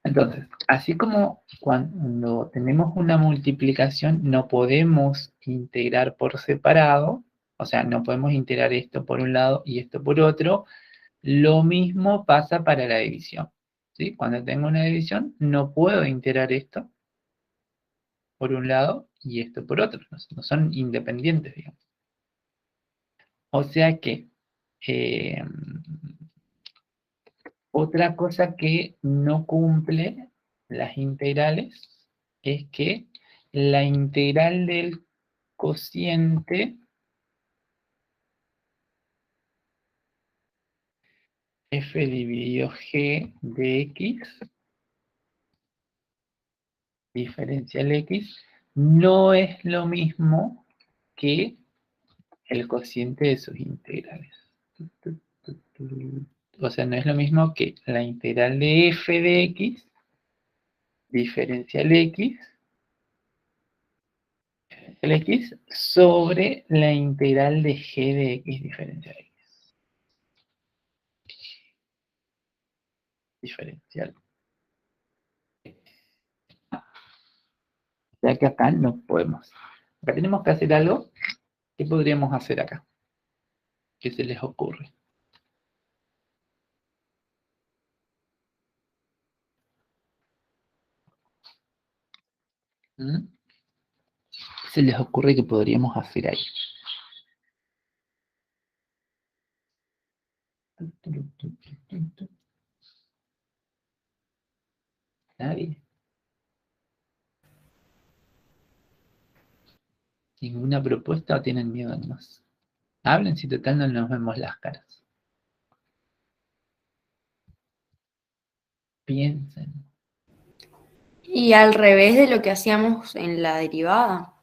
S1: Entonces, así como cuando tenemos una multiplicación, no podemos integrar por separado, o sea, no podemos integrar esto por un lado y esto por otro, lo mismo pasa para la división. ¿Sí? Cuando tengo una división, no puedo integrar esto por un lado y esto por otro. No son independientes, digamos. O sea que eh, otra cosa que no cumple las integrales es que la integral del cociente f dividido g de x diferencial x no es lo mismo que el cociente de sus integrales. O sea, no es lo mismo que la integral de f de x diferencial x, el x sobre la integral de g de x diferencial x. Diferencial. O sea que acá no podemos. Acá tenemos que hacer algo. ¿Qué podríamos hacer acá? ¿Qué se les ocurre? ¿Mm? ¿Qué se les ocurre que podríamos hacer ahí? ¿Nadie? ¿Ninguna propuesta o tienen miedo nomás? Hablen si total no nos vemos las caras. Piensen.
S2: Y al revés de lo que hacíamos en la derivada.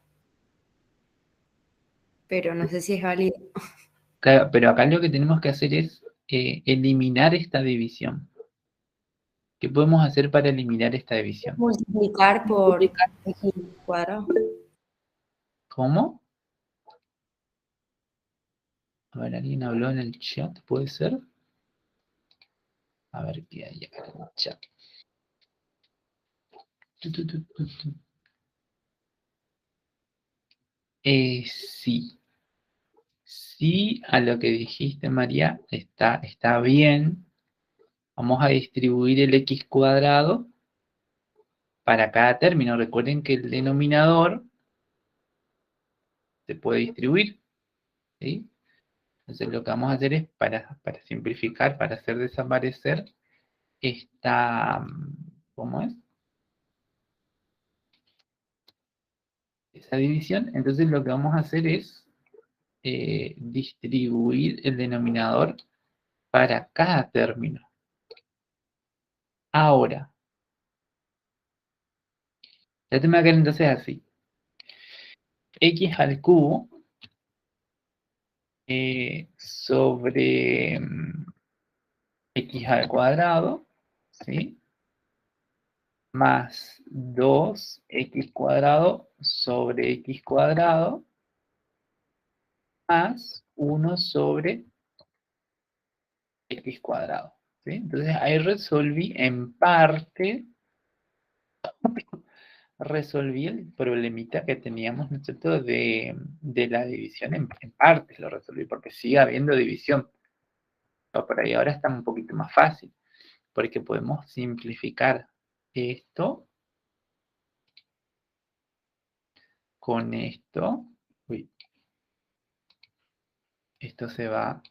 S2: Pero no sé si es válido.
S1: Claro, pero acá lo que tenemos que hacer es eliminar esta división. ¿Qué podemos hacer para eliminar esta división?
S2: Multiplicar por x cuadrado.
S1: ¿Cómo? A ver, ¿alguien habló en el chat? ¿Puede ser? A ver qué hay acá en el chat. Sí. Sí, a lo que dijiste, María, está bien. Vamos a distribuir el x cuadrado para cada término. Recuerden que el denominador se puede distribuir. ¿Sí? Entonces lo que vamos a hacer es, para simplificar, para hacer desaparecer esta, ¿cómo es? Esa división. Entonces lo que vamos a hacer es distribuir el denominador para cada término. Ahora, ya te me va a quedar entonces así. X al cubo sobre x al cuadrado, ¿sí? Más 2x cuadrado sobre x cuadrado, más 1 sobre x cuadrado, ¿sí? Entonces ahí resolví en parte, resolví el problemita que teníamos, ¿no es cierto?, de la división en partes, lo resolví, porque sigue habiendo división. Pero por ahí ahora está un poquito más fácil, porque podemos simplificar esto con esto. Uy, esto se va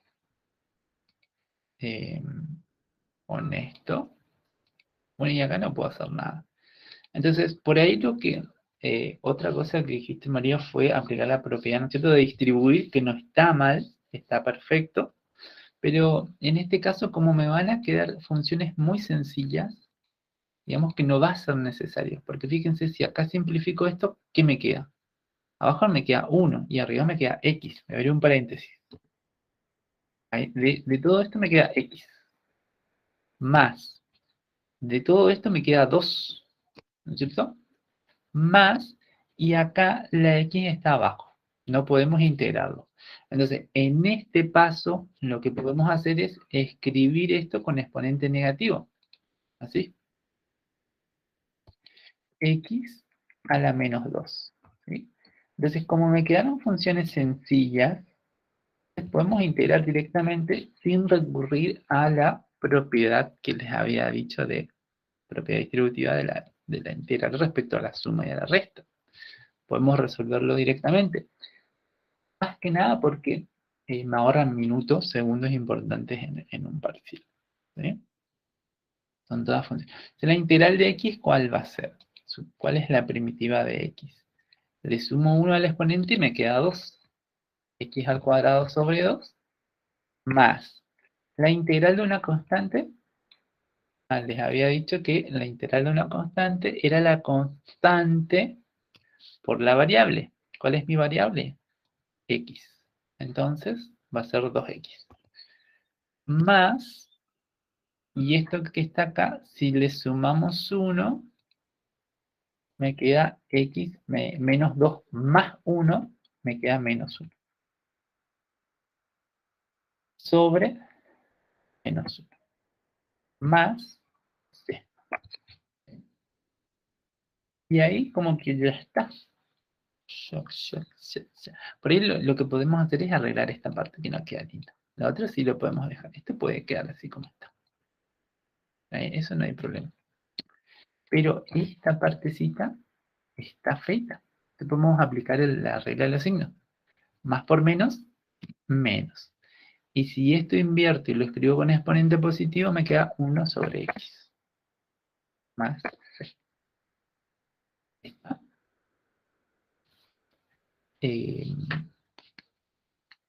S1: con esto. Bueno, y acá no puedo hacer nada. Entonces, por ahí lo que... otra cosa que dijiste, María, fue aplicar la propiedad, ¿no es cierto?, de distribuir, que no está mal, está perfecto, pero en este caso, como me van a quedar funciones muy sencillas, digamos que no va a ser necesario, porque fíjense, si acá simplifico esto, ¿qué me queda? Abajo me queda 1 y arriba me queda x, me abrió un paréntesis. De todo esto me queda x, más, de todo esto me queda 2, ¿no es cierto? Más, y acá la x está abajo. No podemos integrarlo. Entonces, en este paso, lo que podemos hacer es escribir esto con exponente negativo. Así. X a la menos 2. ¿Sí? Entonces, como me quedaron funciones sencillas, podemos integrar directamente sin recurrir a la propiedad que les había dicho de propiedad distributiva de la integral respecto a la suma y a la resta. Podemos resolverlo directamente. Más que nada porque me ahorran minutos, segundos importantes en un parcial. ¿Sí? Son todas funciones. La integral de x, ¿cuál va a ser? ¿Cuál es la primitiva de x? Le sumo 1 al exponente y me queda 2. X al cuadrado sobre 2 más la integral de una constante. Les había dicho que la integral de una constante era la constante por la variable. ¿Cuál es mi variable? X. Entonces va a ser 2x. Más, y esto que está acá, si le sumamos 1, me queda x menos 2 más 1, me queda menos 1. Sobre menos 1. Más c. Y ahí como que ya está. Por ahí lo que podemos hacer es arreglar esta parte que no queda linda. La otra sí lo podemos dejar. Esto puede quedar así como está. Eso no hay problema. Pero esta partecita está feita. Entonces podemos aplicar la regla de los signos. Más por menos, menos. Y si esto invierto y lo escribo con exponente positivo, me queda 1 sobre x. Más c.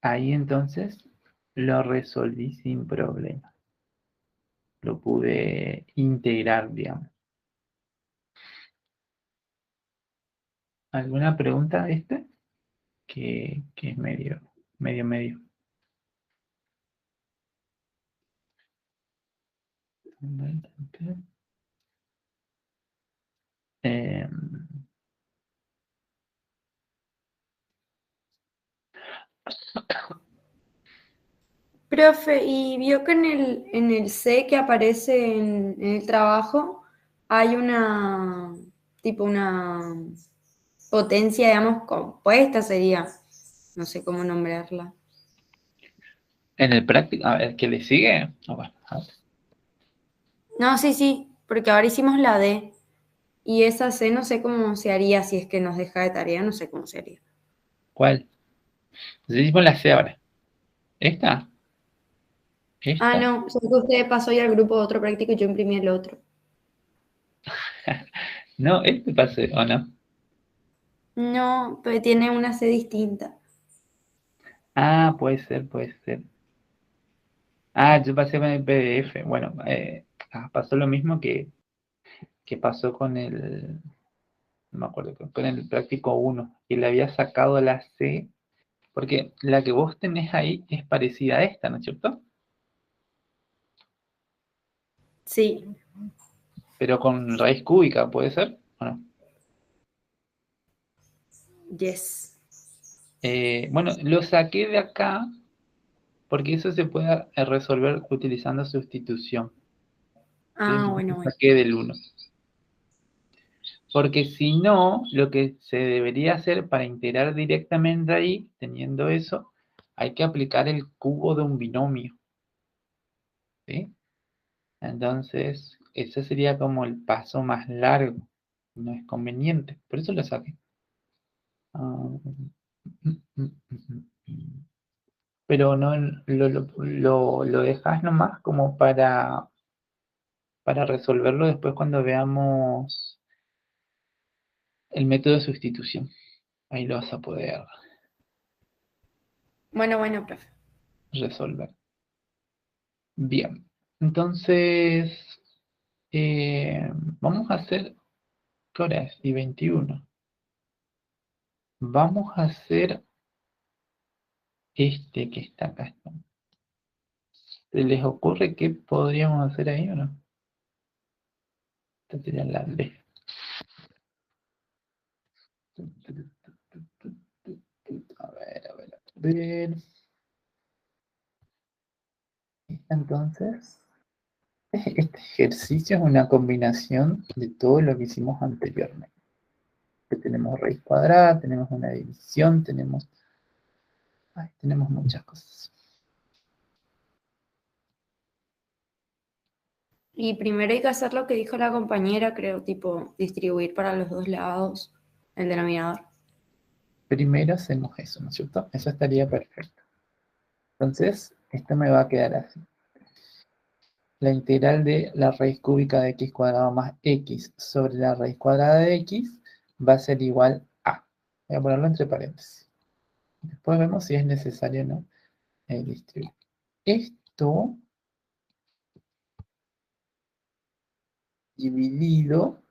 S1: Ahí entonces lo resolví sin problema. Lo pude integrar, digamos. ¿Alguna pregunta a este? Que es medio. Eh,
S2: Profe, y vio que en el C que aparece en el trabajo hay una, tipo una potencia, digamos, compuesta sería, no sé cómo nombrarla.
S1: en el práctico, a ver, ¿qué le sigue? Bueno, a ver.
S2: No, sí, sí, porque ahora hicimos la D y esa C no sé cómo se haría si es que nos deja de tarea, no sé cómo se haría.
S1: ¿Cuál? Decimos la C ahora. ¿Esta?
S2: Ah,
S1: ¿Esta?
S2: no, o sea que usted pasó ya al grupo de otro práctico y yo imprimí el otro.
S1: No, este pase, ¿o no?
S2: No, pero tiene una C distinta.
S1: Ah, puede ser, puede ser. Ah, yo pasé con el PDF. Bueno, pasó lo mismo que pasó con el, no me acuerdo, con el práctico 1, que le había sacado la C, porque la que vos tenés ahí es parecida a esta, ¿no es cierto?
S2: Sí,
S1: Pero con raíz cúbica, ¿puede ser? ¿O no?
S2: yes.
S1: Bueno, lo saqué de acá porque eso se puede resolver utilizando sustitución. ¿Sí?
S2: Ah,
S1: Entonces
S2: bueno,
S1: lo
S2: bueno.
S1: saqué del 1. Porque si no, lo que se debería hacer para integrar directamente ahí, teniendo eso, hay que aplicar el cubo de un binomio. ¿Sí? Entonces, ese sería como el paso más largo. No es conveniente. Por eso lo saqué. Ah, pero no lo dejas nomás como para resolverlo después cuando veamos el método de sustitución. Ahí lo vas a poder
S2: Bueno, bueno, profe.
S1: resolver. Bien. Entonces, eh, vamos a hacer, ¿qué hora es? Y 21. Vamos a hacer este que está acá. ¿Se les ocurre qué podríamos hacer ahí o no? Esta sería la B. A ver. Entonces, este ejercicio es una combinación de todo lo que hicimos anteriormente. Que tenemos raíz cuadrada, tenemos una división, tenemos muchas cosas.
S2: Y primero hay que hacer lo que dijo la compañera, creo, tipo distribuir para los dos lados el denominador.
S1: Primero hacemos eso, ¿no es cierto? Eso estaría perfecto. Entonces, esto me va a quedar así. La integral de la raíz cúbica de x cuadrado más x sobre la raíz cuadrada de x va a ser igual a. Voy a ponerlo entre paréntesis. Después vemos si es necesario o no distribuir. Esto dividido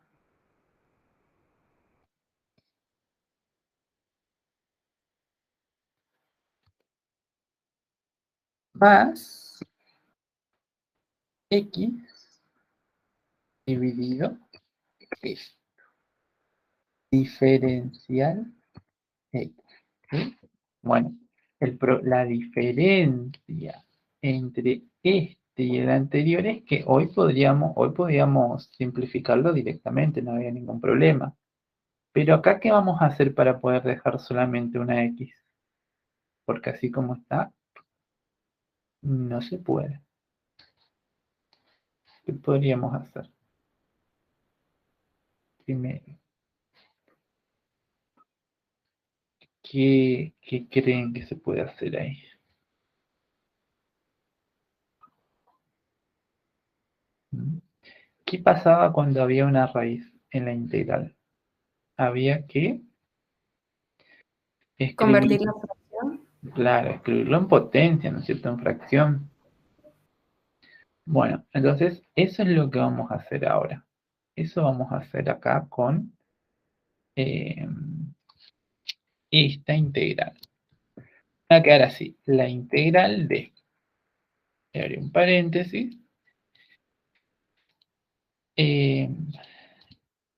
S1: más x dividido esto. Diferencial x. ¿Sí? Bueno, la diferencia entre este y el anterior es que hoy podríamos simplificarlo directamente, no había ningún problema. Pero acá, ¿qué vamos a hacer para poder dejar solamente una x? Porque así como está, no se puede. ¿Qué podríamos hacer? Primero, ¿qué creen que se puede hacer ahí? ¿Mm? ¿Qué pasaba cuando había una raíz en la integral? Había que escribir,
S2: Convertir la fracción.
S1: claro, escribirlo en potencia, ¿no es cierto? En fracción. Bueno, entonces eso es lo que vamos a hacer ahora. Eso vamos a hacer acá con eh, esta integral. Va a quedar así, la integral de, le abrí un paréntesis, eh,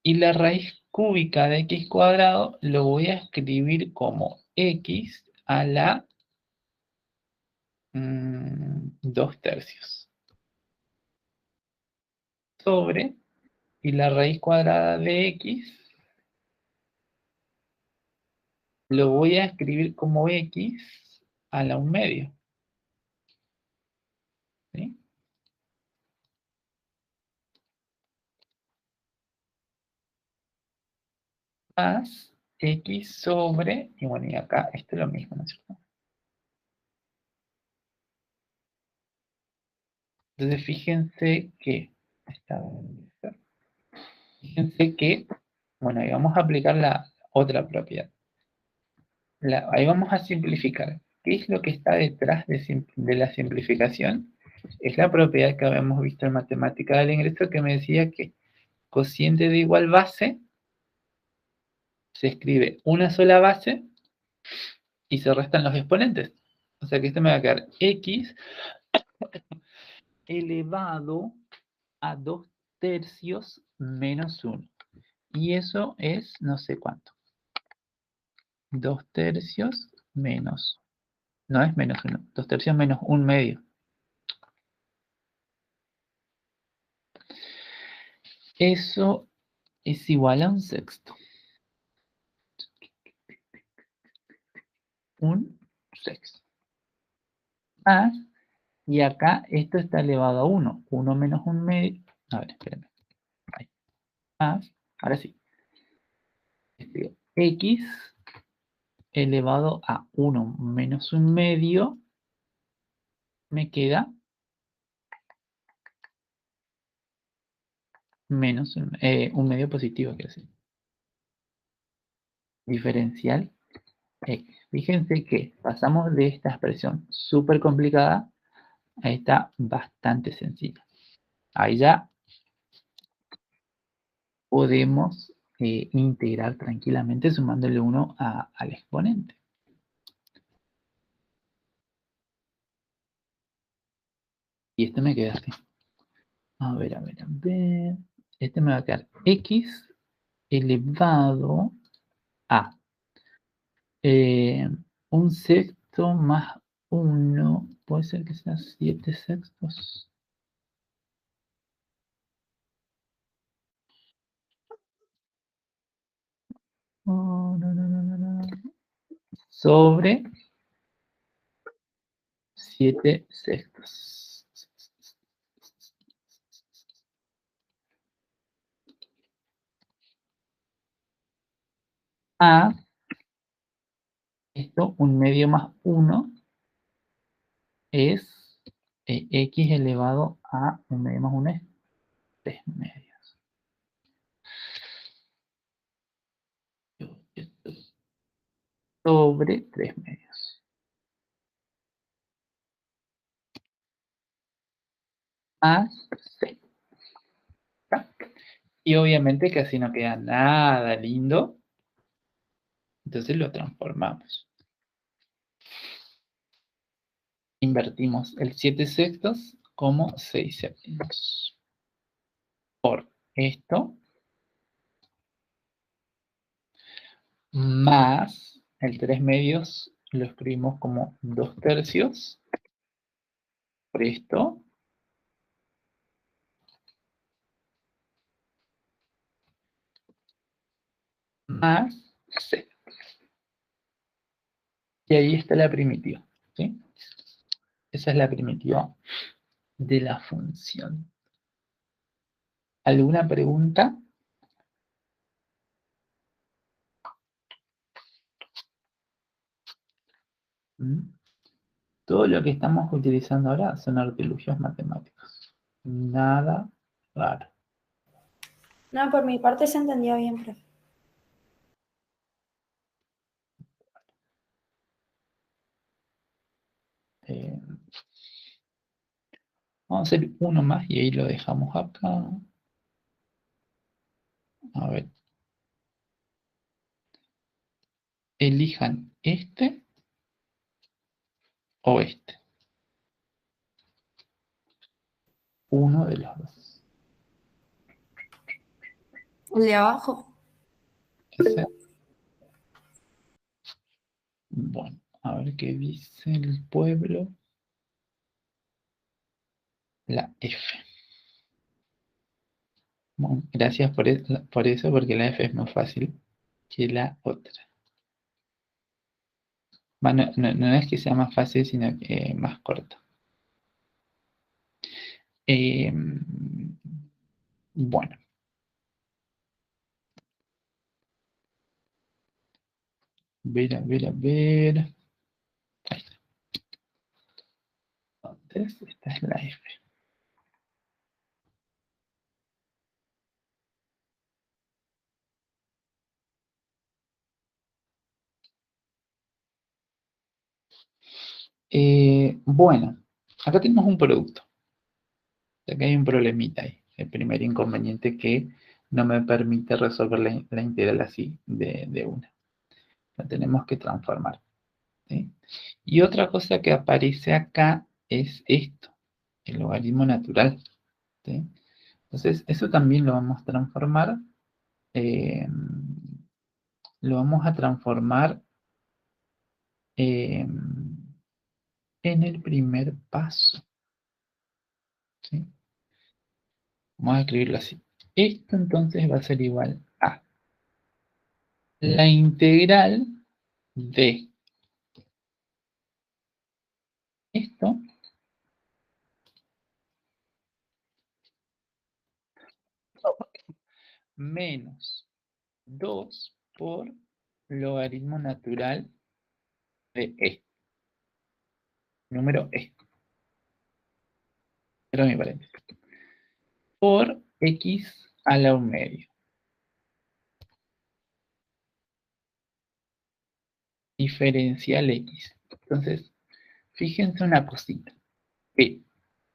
S1: y la raíz cúbica de x cuadrado lo voy a escribir como x a la 2/3 sobre, y la raíz cuadrada de x lo voy a escribir como x a la 1/2. ¿Sí? Más x sobre, y bueno, y acá esto es lo mismo, ¿no es cierto? Entonces fíjense que, bueno, ahí vamos a aplicar la otra propiedad. Ahí vamos a simplificar. ¿Qué es lo que está detrás de la simplificación? Es la propiedad que habíamos visto en matemática del ingreso que me decía que cociente de igual base se escribe una sola base y se restan los exponentes. O sea que esto me va a quedar x elevado a 2/3 menos 1. Y eso es no sé cuánto. 2/3 menos. No es menos 1. 2/3 menos 1/2. Eso es igual a 1/6. 1/6. Más, y acá esto está elevado a 1. 1 menos 1/2. A ver, espérenme. Ahí. Más, ahora sí. X elevado a 1 menos 1/2 me queda menos 1/2 positivo, quiero decir. Diferencial X. Fíjense que pasamos de esta expresión súper complicada a esta bastante sencilla. Ahí ya podemos integrar tranquilamente sumándole 1 al exponente. Y este me queda así. A ver, a ver, a ver. Este me va a quedar x elevado a Un sexto más 1, puede ser que sea 7 sextos. Oh, no. Sobre 7 sextos. A, esto, un medio más 1 es x elevado a un medio más 1 es 3 medios. Sobre 3 medios. Más c. Y obviamente que así no queda nada lindo. Entonces lo transformamos. Invertimos el 7 sextos como 6 séptimos. Por esto, más el 3 medios lo escribimos como 2 tercios. Por esto, más c. Y ahí está la primitiva. ¿Sí? Esa es la primitiva de la función. ¿Alguna pregunta? ¿Mm? Todo lo que estamos utilizando ahora son artilugios matemáticos. Nada raro.
S2: No, por mi parte se entendió bien, profe.
S1: Eh, Vamos a hacer uno más y ahí lo dejamos acá. A ver. Elijan este o este. Uno de los dos.
S2: El de abajo.
S1: Ese. Bueno, a ver qué dice el pueblo. La F. Bueno, gracias por eso, porque la F es más fácil que la otra. Bueno, no es que sea más fácil, sino que más corta. Bueno. A ver. Ahí está. Entonces, esta es la F. Bueno, acá tenemos un producto. Acá hay un problemita ahí. El primer inconveniente que no me permite resolver la integral así de una. La tenemos que transformar. ¿Sí? Y otra cosa que aparece acá es esto, el logaritmo natural. ¿Sí? Entonces, eso también lo vamos a transformar. eh, lo vamos a transformar en el primer paso. ¿Sí? Vamos a escribirlo así. Esto entonces va a ser igual a la integral de esto menos 2 por logaritmo natural de e. Número e. Pero mi paréntesis. Por x a la 1 medio. Diferencial x. Entonces, fíjense una cosita. Que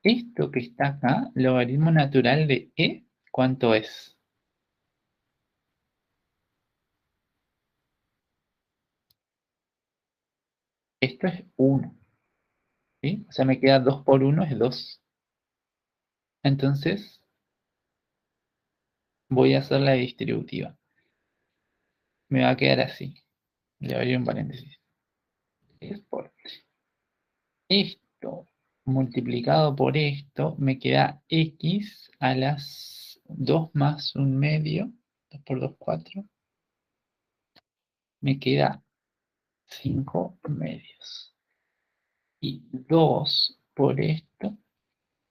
S1: esto que está acá, logaritmo natural de e, ¿cuánto es? Esto es 1. ¿Sí? O sea, me queda 2 por 1 es 2. Entonces, voy a hacer la distributiva. Me va a quedar así. Le abrí un paréntesis. es por esto multiplicado por esto, me queda x a las 2 más un medio, 2 por 2, 4, me queda 5 medios. Y 2 por esto,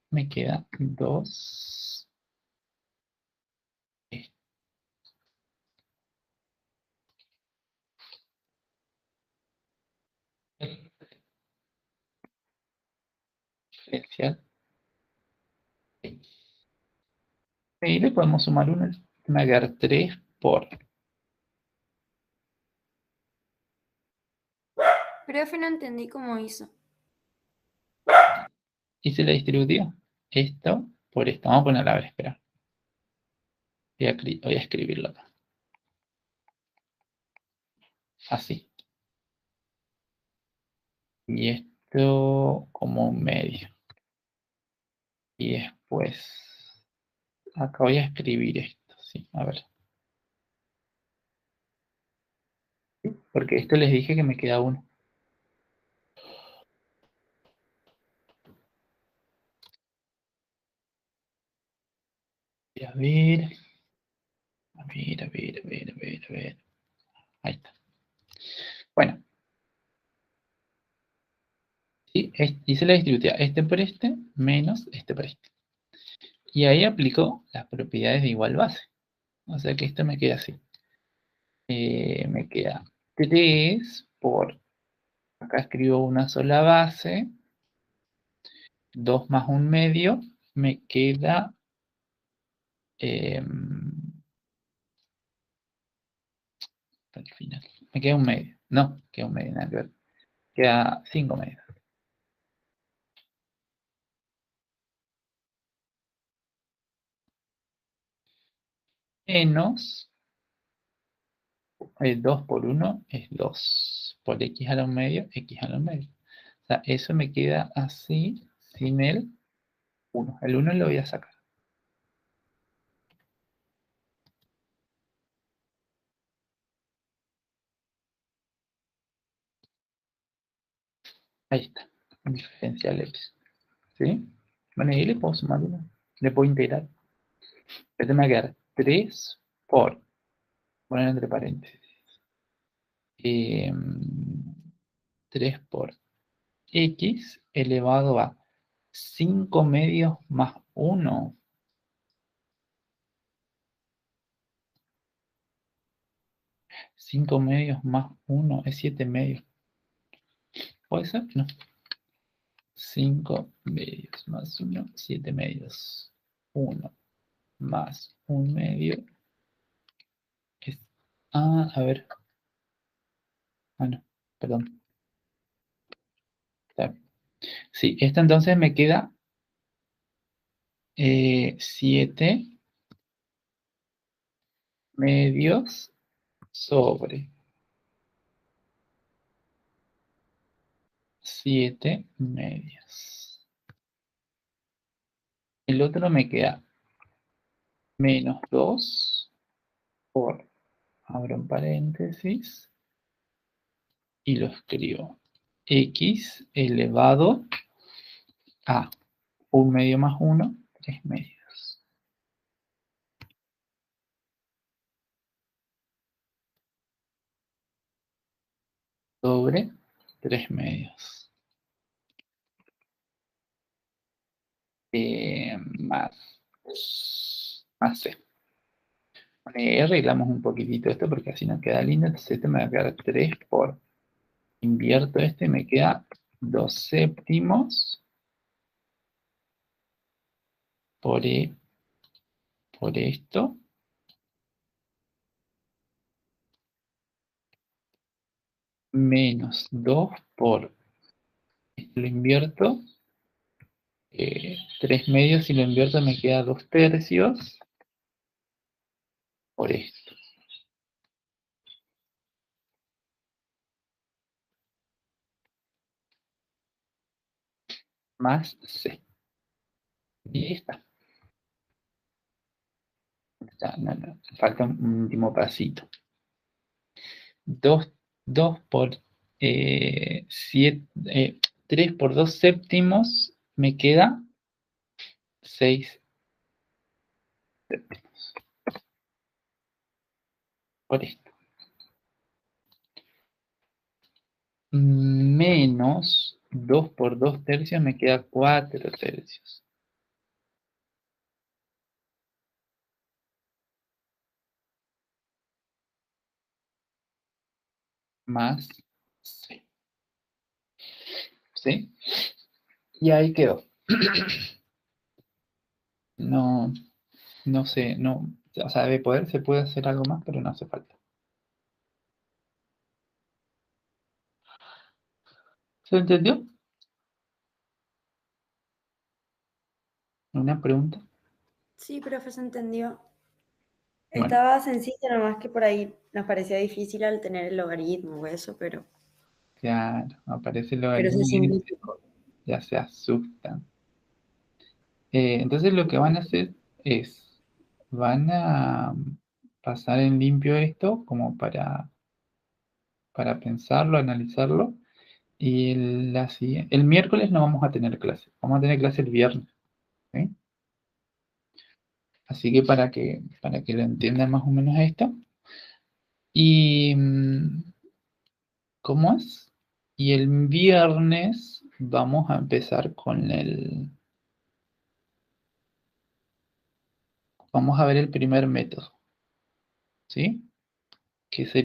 S1: me queda 2 diferencial. Y le podemos sumar 1, me va a quedar 3 por.
S2: Profe, no entendí cómo hizo.
S1: Y se le distribuyó esto por esto. Vamos a ponerla, a ver, espera. Voy a escribirlo acá. Así. Y esto como un medio. Y después, acá voy a escribir esto, sí, a ver. Porque esto les dije que me queda uno. A ver, a ver, a ver, a ver, a ver, a ver. Ahí está. Bueno, sí, hice la distributiva este por este menos este por este. Y ahí aplico las propiedades de igual base. O sea que esto me queda así. Me queda 3 por, acá escribo una sola base, 2 más un medio, me queda al final. Me queda un medio. No, queda un medio, nada que ver. Queda 5 medios. Menos 2 por 1 es 2. Por x a la un medio, x a la un medio. O sea, eso me queda así, sin el 1. El 1 lo voy a sacar. Ahí está. Diferencial x. ¿Sí? Bueno, y ahí le puedo sumar 1. Le puedo integrar. Este me va a quedar 3 por, poner entre paréntesis, 3 por x elevado a 5 medios más 1. 5 medios más 1 es 7 medios. ¿Puede ser? No. 5 medios más 1, 7 medios. 1 más 1 medio es... Ah, a ver. Ah, no. Perdón. Claro. Sí, esta entonces me queda 7 medios sobre 7 medios. El otro me queda menos 2 por, abro un paréntesis, y lo escribo. X elevado a 1 medio más 1, 3 medios. Sobre 3 medios. Más C. Bueno, y ahí arreglamos un poquitito esto porque así nos queda lindo. Entonces este me va a quedar 3 por, invierto este, me queda 2 séptimos por, por esto. Menos 2 por, lo invierto, 3 medios, si lo invierto me queda 2 tercios por esto. Más C. Y ahí está. No, falta un último pasito. 2 por 3 por 2 séptimos me queda 6 séptimos. Por esto. Menos 2 por 2 tercios me queda 4 tercios. Más 6. ¿Sí? Y ahí quedó. No, no sé, no, o sea, se puede hacer algo más, pero no hace falta. ¿Se entendió? ¿Una pregunta?
S2: Sí, profe, se entendió.
S1: Bueno,
S2: Estaba sencillo, nomás que por ahí nos parecía difícil al tener el logaritmo o eso,
S1: claro, aparece el
S2: pero se
S1: logaritmo y
S2: simplificó.
S1: ya se asustan. Entonces lo que van a hacer es, van a pasar en limpio esto como para pensarlo, analizarlo. Y el miércoles no vamos a tener clase, vamos a tener clase el viernes. ¿Sí? Así que para que lo entiendan más o menos esto. Y ¿cómo es? Y el viernes vamos a empezar vamos a ver el primer método, ¿sí? Que sería